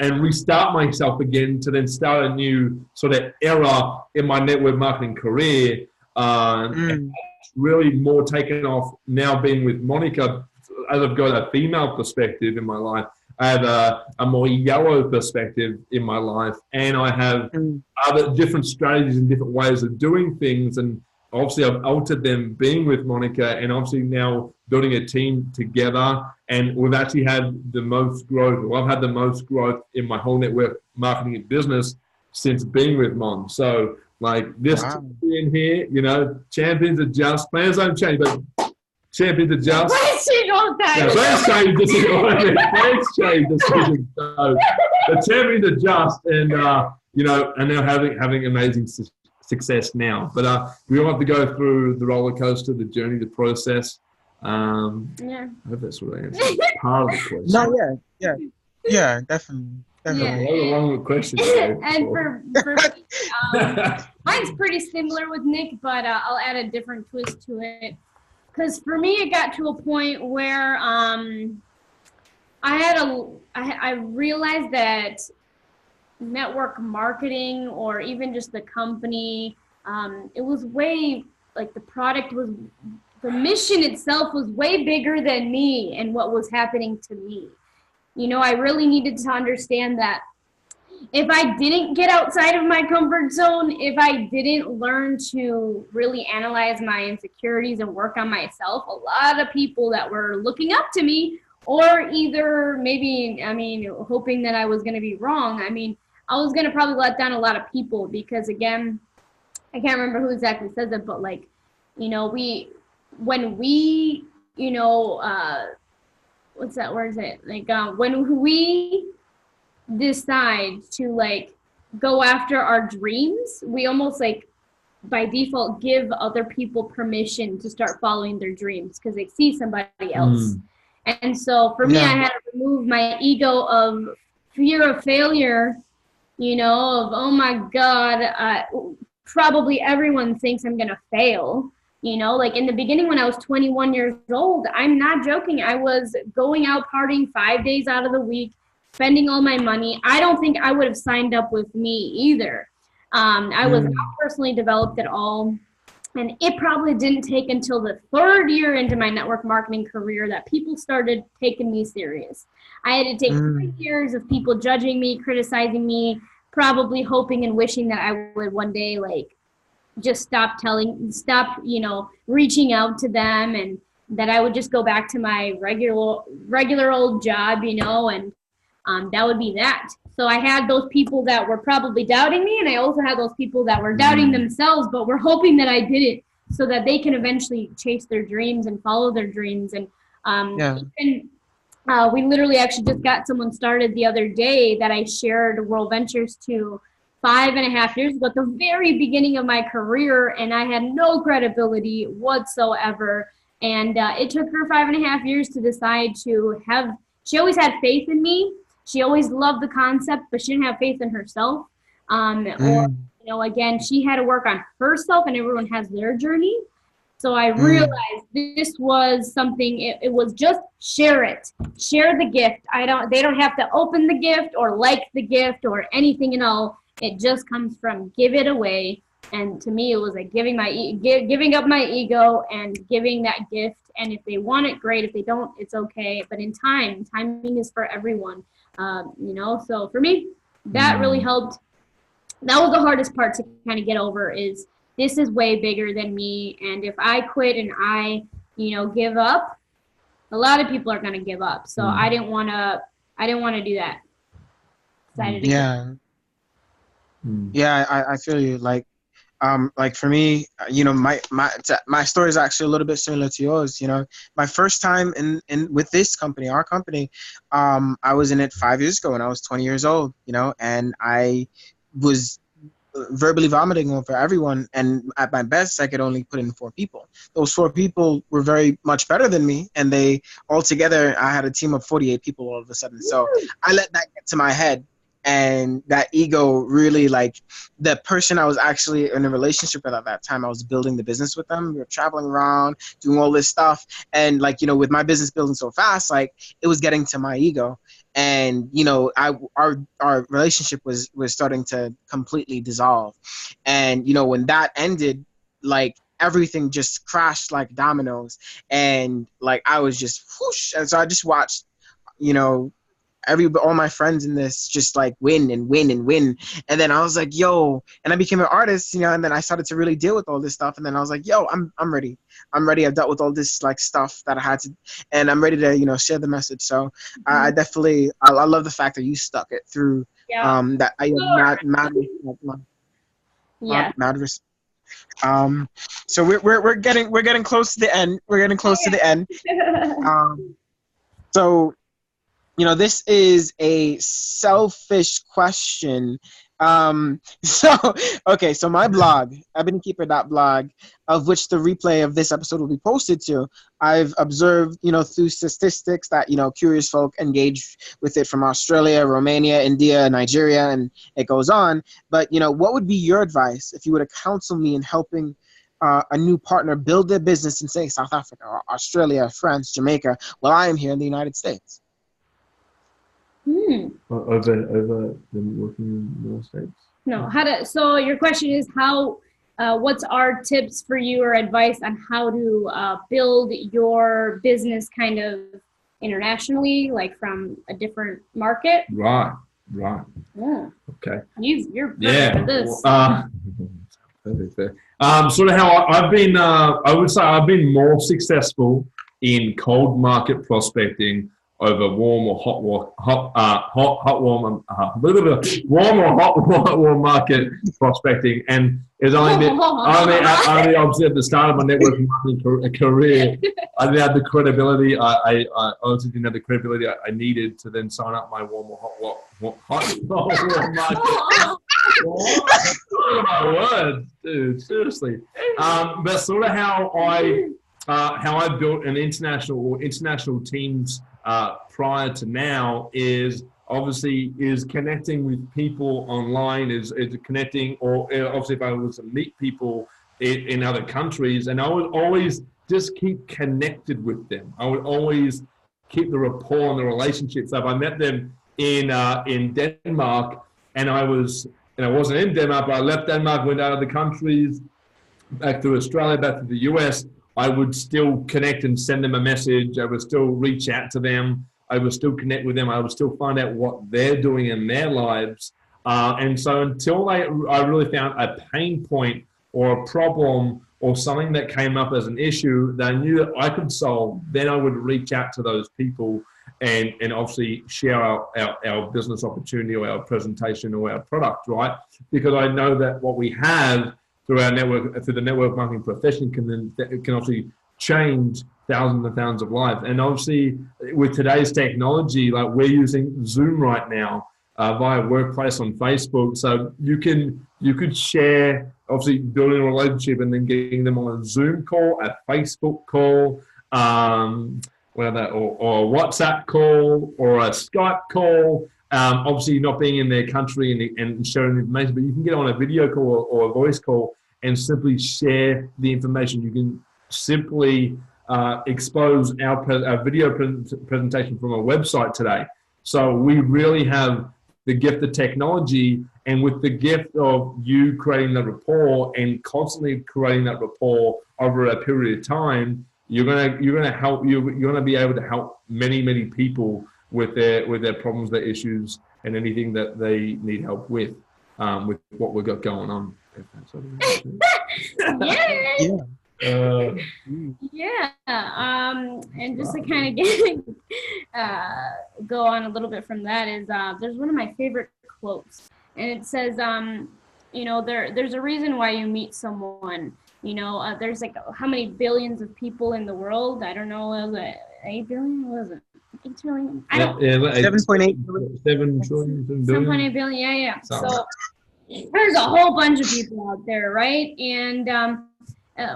and restart myself again, to then start a new sort of era in my network marketing career. And really more taken off now being with Monica, as I've got a female perspective in my life. I have a more yellow perspective in my life, and I have other different strategies and different ways of doing things. And obviously I've altered them being with Monica, and obviously now building a team together. And we've actually had the most growth. Well, I've had the most growth in my whole network marketing business since being with Mon. So like this in here, champions adjust, plans don't change, but champions adjust. Plans change all the time. Plans change decisions. Plans change decisions. So the champions adjust, and and now having amazing success now. But we all have to go through the roller coaster, the journey, the process. I hope that's what I answered. Part of the question. No, yeah, definitely. Yeah. What a long question. And for me, mine's pretty similar with Nick, but I'll add a different twist to it. Because for me, it got to a point where I realized that network marketing, or even just the company it was way, like the mission itself was way bigger than me and what was happening to me. I really needed to understand that if I didn't get outside of my comfort zone, if I didn't learn to really analyze my insecurities and work on myself, a lot of people that were looking up to me, or either maybe, hoping that I was going to be wrong, I was going to probably let down a lot of people because, again, I can't remember who exactly says it, but when we, what's that word? Is it when we decide to go after our dreams, we almost by default give other people permission to start following their dreams because they see somebody else. And so for me, I had to remove my ego of fear of failure, of, oh my God, probably everyone thinks I'm going to fail. In the beginning when I was 21 years old, I'm not joking. I was going out partying 5 days out of the week, spending all my money. I don't think I would have signed up with me either. I was not personally developed at all. And it probably didn't take until the 3rd year into my network marketing career that people started taking me serious. I had to take 3 years of people judging me, criticizing me, probably hoping and wishing that I would one day just stop reaching out to them, and that I would just go back to my regular old job, and that would be that. So I had those people that were probably doubting me, and I also had those people that were doubting themselves, but were hoping that I did it so that they can eventually chase their dreams and follow their dreams. And we literally actually just got someone started the other day that I shared World Ventures to 5.5 years ago, at the very beginning of my career, and I had no credibility whatsoever. And it took her 5.5 years to decide to have. She always had faith in me. She always loved the concept, but she didn't have faith in herself. Or again, she had to work on herself, and everyone has their journey. So I realized this was something. It was just share it, share the gift. They don't have to open the gift or like the gift or anything at all. It just comes from give it away. And to me, it was like giving up my ego and giving that gift. And if they want it, great. If they don't, it's okay. But in timing is for everyone. So for me, that really helped. That was the hardest part to kind of get over, is this is way bigger than me. And if I quit and I, give up, a lot of people are going to give up. So I didn't want to do that. I feel you. For me, my story is actually a little bit similar to yours. My first time in with this company, our company, I was in it 5 years ago when I was 20 years old, and I was verbally vomiting over everyone, and at my best I could only put in 4 people. Those 4 people were very much better than me, and they all together, I had a team of 48 people all of a sudden. So I let that get to my head. And that ego really, the person I was actually in a relationship with at that time, I was building the business with them. We were traveling around, doing all this stuff. And with my business building so fast, it was getting to my ego. And, our relationship was starting to completely dissolve. And, when that ended, everything just crashed like dominoes. And I was just whoosh. And so I just watched, all my friends in this just win and win and win. And then I was like, yo, and I became an artist, and then I started to really deal with all this stuff. And then I was like, yo, I'm ready. I've dealt with all this stuff that I had to, and I'm ready to, share the message. So I definitely, I love the fact that you stuck it through. That I mad respect. So we're getting close to the end. We're getting close to the end. So, this is a selfish question. So my blog, EbonyKeeper.blog, of which the replay of this episode will be posted to, I've observed, through statistics that, curious folk engage with it from Australia, Romania, India, Nigeria, and it goes on. But, what would be your advice if you were to counsel me in helping a new partner build their business in, say, South Africa, or Australia, France, Jamaica, while I am here in the United States? Over them working in the States? No. So your question is how what's our tips for you or advice on how to build your business kind of internationally, like from a different market? Right. Yeah. Okay. You're perfect for this. Sort of how I've been, I would say I've been more successful in cold market prospecting over warm or warm warm market prospecting, and it's only obviously at the start of my network marketing career, I didn't have the credibility. I honestly didn't have the credibility I needed to then sign up my warm or hot warm market. What are my words, dude? Seriously, but sort of how I built an international teams prior to now is obviously connecting with people online, is connecting, or obviously if I was to meet people in other countries, and I would always just keep connected with them. I would always keep the rapport and the relationships up. I met them in Denmark, and I wasn't in Denmark, but I left Denmark, went out of the countries, back to Australia, back to the US. I would still connect and send them a message. I would still reach out to them. I would still connect with them. I would still find out what they're doing in their lives. And so until I really found a pain point or a problem or something that came up as an issue that I knew that I could solve, then I would reach out to those people and obviously share our business opportunity or our presentation or our product, right? Because I know that what we have through our network, through the network marketing profession, can obviously change thousands and thousands of lives. And obviously, with today's technology, like we're using Zoom right now via Workplace on Facebook, so you could share, obviously building a relationship and then getting them on a Zoom call, a Facebook call, or a WhatsApp call, or a Skype call. Obviously, not being in their country and sharing information, but you can get on a video call or a voice call and simply share the information. You can simply expose our video presentation from a website today. So we really have the gift of technology, and with the gift of you creating that rapport and constantly creating that rapport over a period of time, you're gonna be able to help many people with their problems, their issues, and anything that they need help with what we've got going on. And just to kind of go on a little bit from that is there's one of my favorite quotes, and it says there's a reason why you meet someone. There's like how many billions of people in the world? I don't know, was it 8 billion? What was it? 8 trillion? 7.8 billion. 7.8 billion. Yeah. So there's a whole bunch of people out there, right? And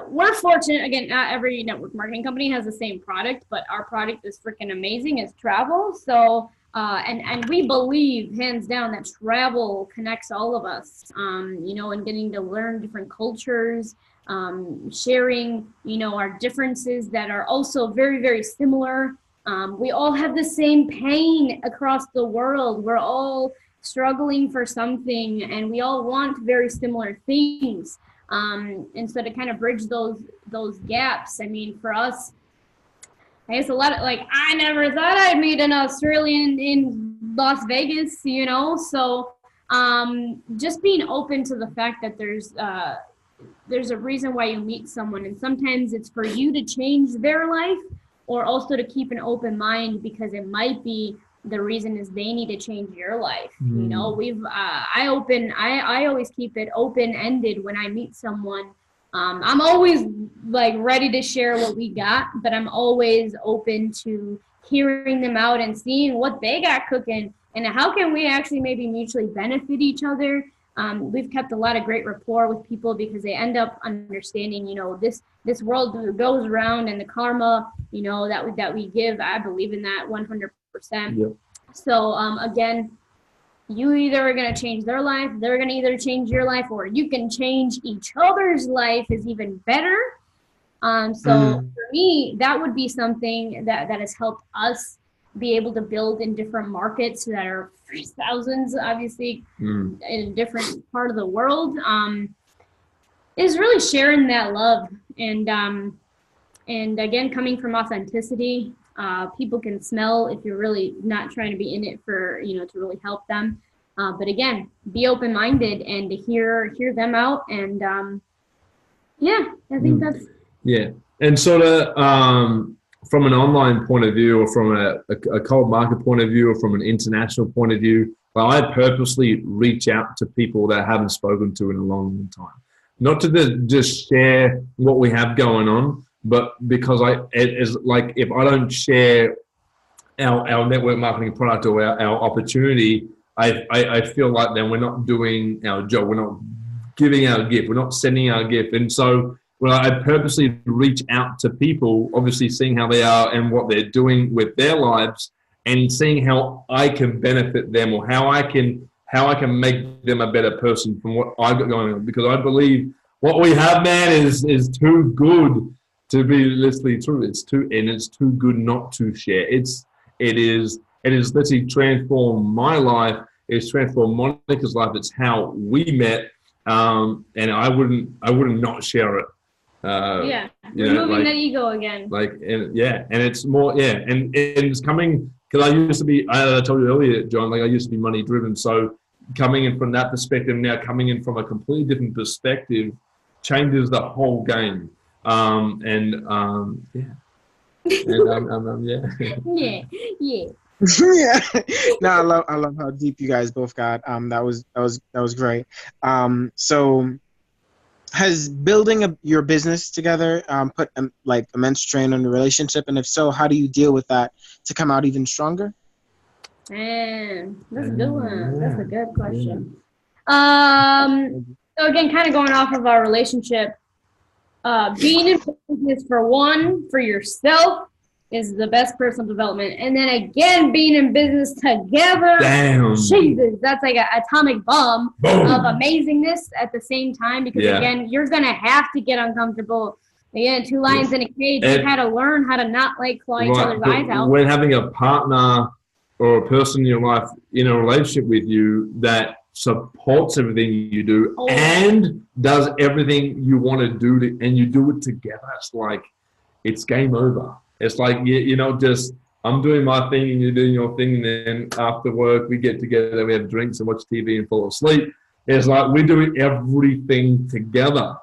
we're fortunate. Again, not every network marketing company has the same product, but our product is freaking amazing. It's travel. So and we believe hands down that travel connects all of us. And getting to learn different cultures, sharing our differences that are also very, very similar. We all have the same pain across the world. We're all struggling for something, and we all want very similar things. And so to kind of bridge those gaps, I mean, for us, I guess a lot of, I never thought I'd meet an Australian in Las Vegas, so just being open to the fact that there's a reason why you meet someone, and sometimes it's for you to change their life, or also to keep an open mind, because it might be the reason is they need to change your life. I always keep it open-ended when I meet someone. I'm always ready to share what we got, but I'm always open to hearing them out and seeing what they got cooking and how can we actually maybe mutually benefit each other. We've kept a lot of great rapport with people because they end up understanding, this world goes around, and the karma, that we give, I believe in that 100%. Yep. So again, you either are going to change their life, they're going to either change your life, or you can change each other's life is even better. For me, that would be something that has helped us be able to build in different markets that are thousands, obviously, in a different part of the world. is really sharing that love and again, coming from authenticity. People can smell if you're really not trying to be in it for, to really help them. But again, be open-minded and to hear them out. And I think that's. Yeah. And sort of from an online point of view, or from a cold market point of view, or from an international point of view, I purposely reach out to people that I haven't spoken to in a long time. Not to just share what we have going on, but because it is like, if I don't share our network marketing product or our opportunity, I feel like then we're not doing our job. We're not giving our gift. We're not sending our gift. And so when I purposely reach out to people, obviously seeing how they are and what they're doing with their lives, and seeing how I can benefit them, or how I can make them a better person from what I've got going on. Because I believe what we have, man, is too good to be literally true. It's too good not to share. It is literally transformed my life. It's transformed Monica's life. It's how we met, and I wouldn't not share it. Removing that ego again. And it's more, and it's coming, because I used to be, I told you earlier, John, like I used to be money driven. So coming in from that perspective, now coming in from a completely different perspective, changes the whole game. Yeah. No, I love how deep you guys both got. That was great. So has building your business together put like immense strain on your relationship? And if so, how do you deal with that to come out even stronger? Man, that's a good one. That's a good question. So again, kind of going off of our relationship, being in business for yourself is the best personal development. And then again, being in business together, Jesus, that's like an atomic bomb of amazingness at the same time. Because again, you're going to have to get uncomfortable. Again, two lions in a cage. You've had to learn how to not claw each other's eyes out. When having a partner or a person in your life in a relationship with you that supports everything you do and does everything you want to do, and you do it together, it's like, it's game over. It's like, just I'm doing my thing and you're doing your thing, and then after work we get together, we have drinks and watch TV and fall asleep. It's like we're doing everything together.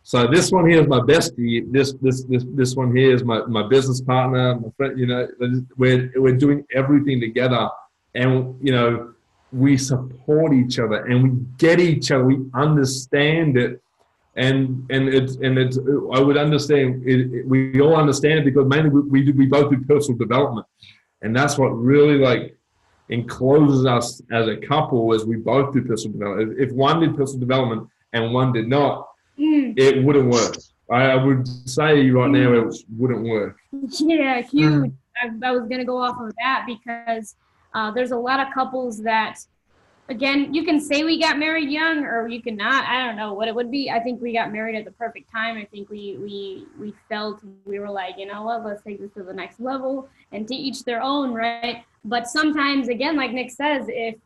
So this one here is my bestie. This one here is my business partner, my friend. We're doing everything together, and we support each other and we get each other. We understand it. And it's I would understand it, we all understand it, because mainly we both do personal development, and that's what really like encloses us as a couple, as we both do personal development. If one did personal development and one did not, it wouldn't work. I would say right now it wouldn't work. Yeah, huge. I was gonna go off of that because there's a lot of couples that, again, you can say we got married young, or you can not. I don't know what it would be. I think we got married at the perfect time. I think we felt, we were like, you know what, let's take this to the next level, and to each their own, right? But sometimes, again, like Nick says, if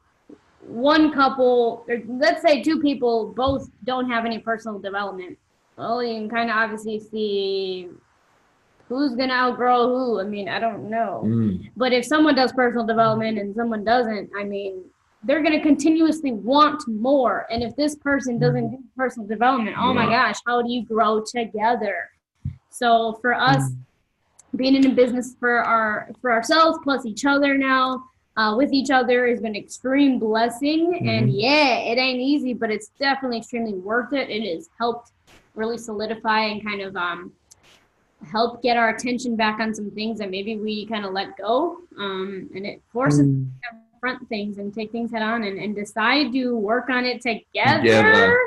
one couple, or let's say two people, both don't have any personal development, well, you can kind of obviously see who's going to outgrow who. I mean, I don't know. But if someone does personal development and someone doesn't, I mean, they're going to continuously want more. And if this person doesn't do personal development, oh my gosh, how do you grow together? So for us, being in a business for ourselves plus each other now, with each other, has been an extreme blessing. And it ain't easy, but it's definitely extremely worth it. It has helped really solidify and kind of help get our attention back on some things that maybe we kind of let go. And it forces us to confront things and take things head on and decide to work on it together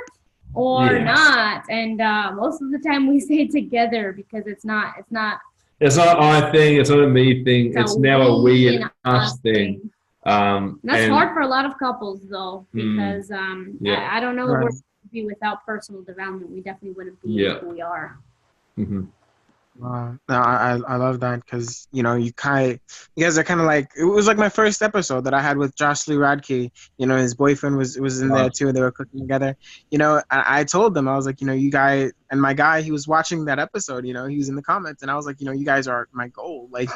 or not. And most of the time we say together, because it's not I thing, it's not a me thing, it's now a we and us thing. That's hard for a lot of couples though, because I don't know where we'd be without personal development. We definitely wouldn't be who we are. Wow. No, I love that because you guys are kind of like it was like my first episode that I had with Josh Lee Radke. His boyfriend was in there too. They were cooking together. I told them I was like, you guys and my guy, he was watching that episode. He was in the comments, and I was like, you guys are my goal. Like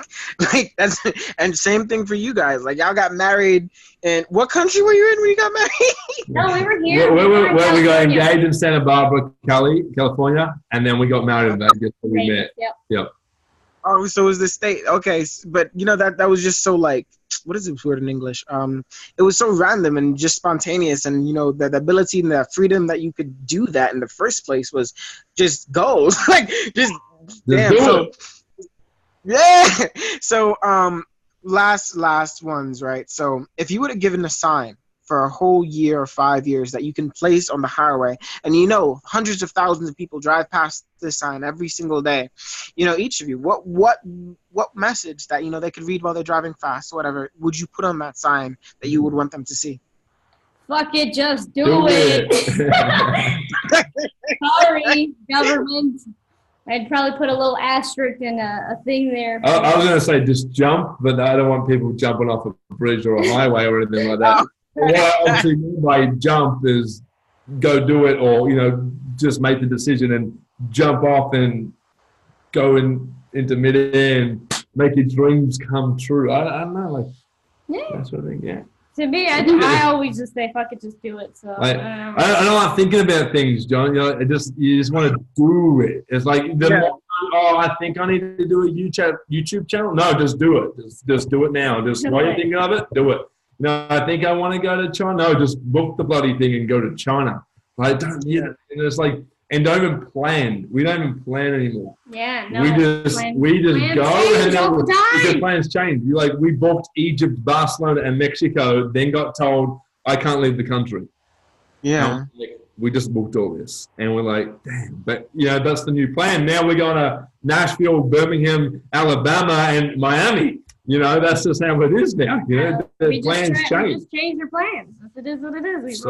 that's and same thing for you guys. Like y'all got married. And what country were you in when you got married? No, we were here. Where we got engaged in Santa Barbara, California, and then we got married in Vegas when we met. Yep. Oh, so it was the state. Okay, but that was just so like, what is this word in English? It was so random and just spontaneous, and the ability and the freedom that you could do that in the first place was just gold. Like just damn. So yeah. So last ones, right? So if you would have given a sign for a whole year or 5 years that you can place on the highway, and hundreds of thousands of people drive past this sign every single day, each of you, what message that they could read while they're driving fast or whatever would you put on that sign that you would want them to see? Fuck it, just do it. Sorry, government. I'd probably put a little asterisk and a thing there. I was going to say just jump, but I don't want people jumping off a bridge or a highway or anything like that. What I obviously mean by jump is go do it, or just make the decision and jump off and go into midair and make your dreams come true. I don't know, that sort of thing. Yeah. To me, I always just say fuck it, just do it. So I don't like thinking about things, John. You just want to do it. It's like I think I need to do a YouTube channel. No, just do it. Just do it now. Just while you're thinking of it, do it. I think I want to go to China. No, just book the bloody thing and go to China. Like, and it's like, and don't even plan. We don't even plan anymore. Yeah, no. We just go, and the plans change. We booked Egypt, Barcelona, and Mexico. Then got told I can't leave the country. Yeah. We just booked all this, and we're like, damn. But that's the new plan. Now we're going to Nashville, Birmingham, Alabama, and Miami. That's just how it is now. The plans change. We just change your plans. It is what it is.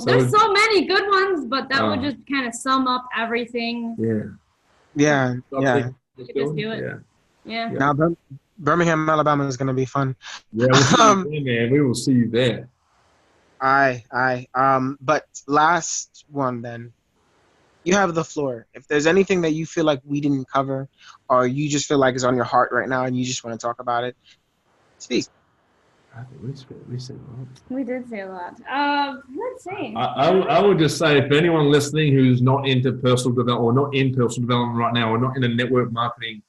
There's so many good ones, but that would just kind of sum up everything. Yeah. Just do it. Yeah. Now, Birmingham, Alabama is going to be fun. Yeah, we'll see you there, man. We will see you there. Aye. But last one then. You have the floor. If there's anything that you feel like we didn't cover, or you just feel like is on your heart right now and you just want to talk about it, speak. I think we said a lot. We did say a lot. Let's see. I would just say, if anyone listening who's not into personal development, or not in personal development right now, or not in a network marketing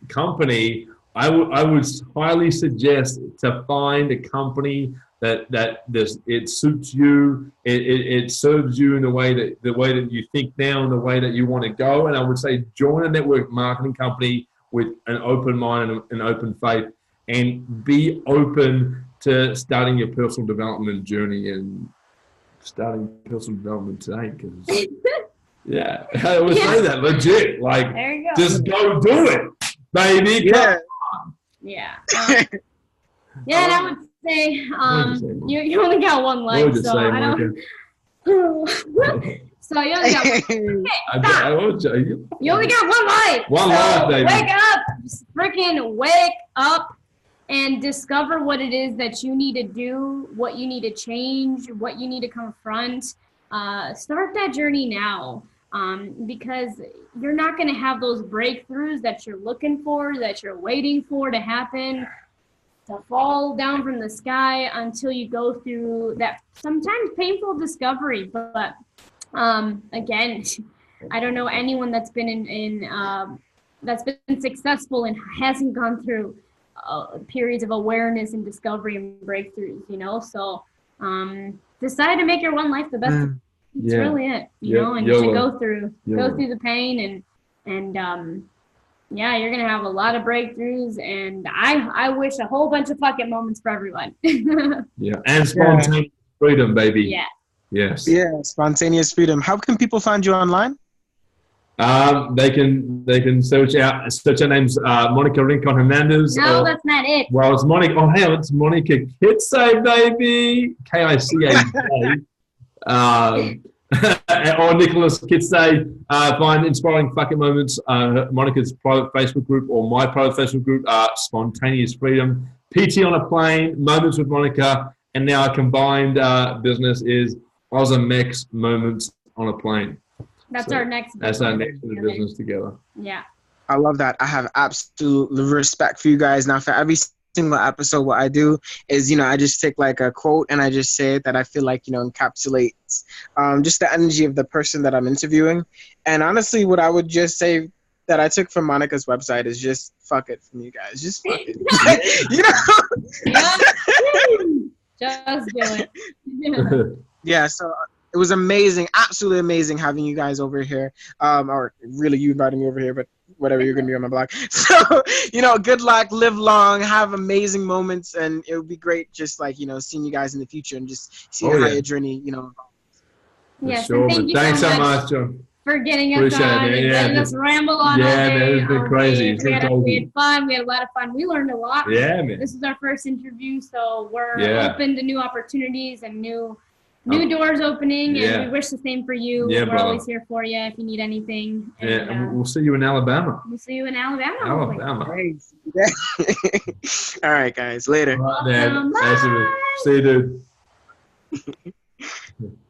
company, I would highly suggest to find a company that it suits you, it serves you in the way that you think now and the way that you want to go. And I would say join a network marketing company with an open mind and an open faith, and be open to starting your personal development journey and starting personal development today. Because I would say that legit. Like, there you go. Just go do it, baby. Yeah. Yeah. And I would say, you only got one life, so I don't. So you only got you only got one life. One life, baby. Wake up, freaking wake up, and discover what it is that you need to do, what you need to change, what you need to confront. Start that journey now, because you're not going to have those breakthroughs that you're looking for, that you're waiting for to happen, to fall down from the sky, until you go through that sometimes painful discovery. But again, I don't know anyone that's been that's been successful and hasn't gone through periods of awareness and discovery and breakthroughs, so decide to make your one life the best. It's really it, and you should go through the pain, and you're gonna have a lot of breakthroughs, and I wish a whole bunch of fucking moments for everyone. And spontaneous freedom, baby. Yes. Spontaneous freedom. How can people find you online? They can search our name's Monica Rincon Hernandez. No, that's not it. Well, it's Monica. Oh, hell, it's Monica Kicaj, baby. Kicaj. or Nicholas Kicaj. Find inspiring fucking moments. Monica's private Facebook group or my private Facebook group. Spontaneous Freedom. PT on a Plane. Moments with Monica. And now our combined business is Ozamex Moments on a Plane. That's our next. That's our next business together. Yeah. I love that. I have absolute respect for you guys. Now, for every single episode, what I do is, I just take like a quote and I just say it that I feel like, encapsulates just the energy of the person that I'm interviewing. And honestly, what I would just say that I took from Monica's website is just fuck it from you guys. Just fuck it. Just do it. Yeah, so it was amazing, absolutely amazing having you guys over here. Or really you inviting me over here, but whatever, you're going to be on my blog. So, good luck, live long, have amazing moments, and it would be great just like, seeing you guys in the future and just seeing how your journey, Yes, sure, thank you thanks so much, John. For getting us on and letting us ramble on all day. Man, it's been crazy. We had fun. We had a lot of fun. We learned a lot. Yeah, man. This is our first interview, so we're open to new opportunities and new doors opening, and we wish the same for you. We're always here for you if you need anything. And, and we'll see you in Alabama. We'll see you in Alabama. All right, guys. Later. All right, man. Bye. See you, dude.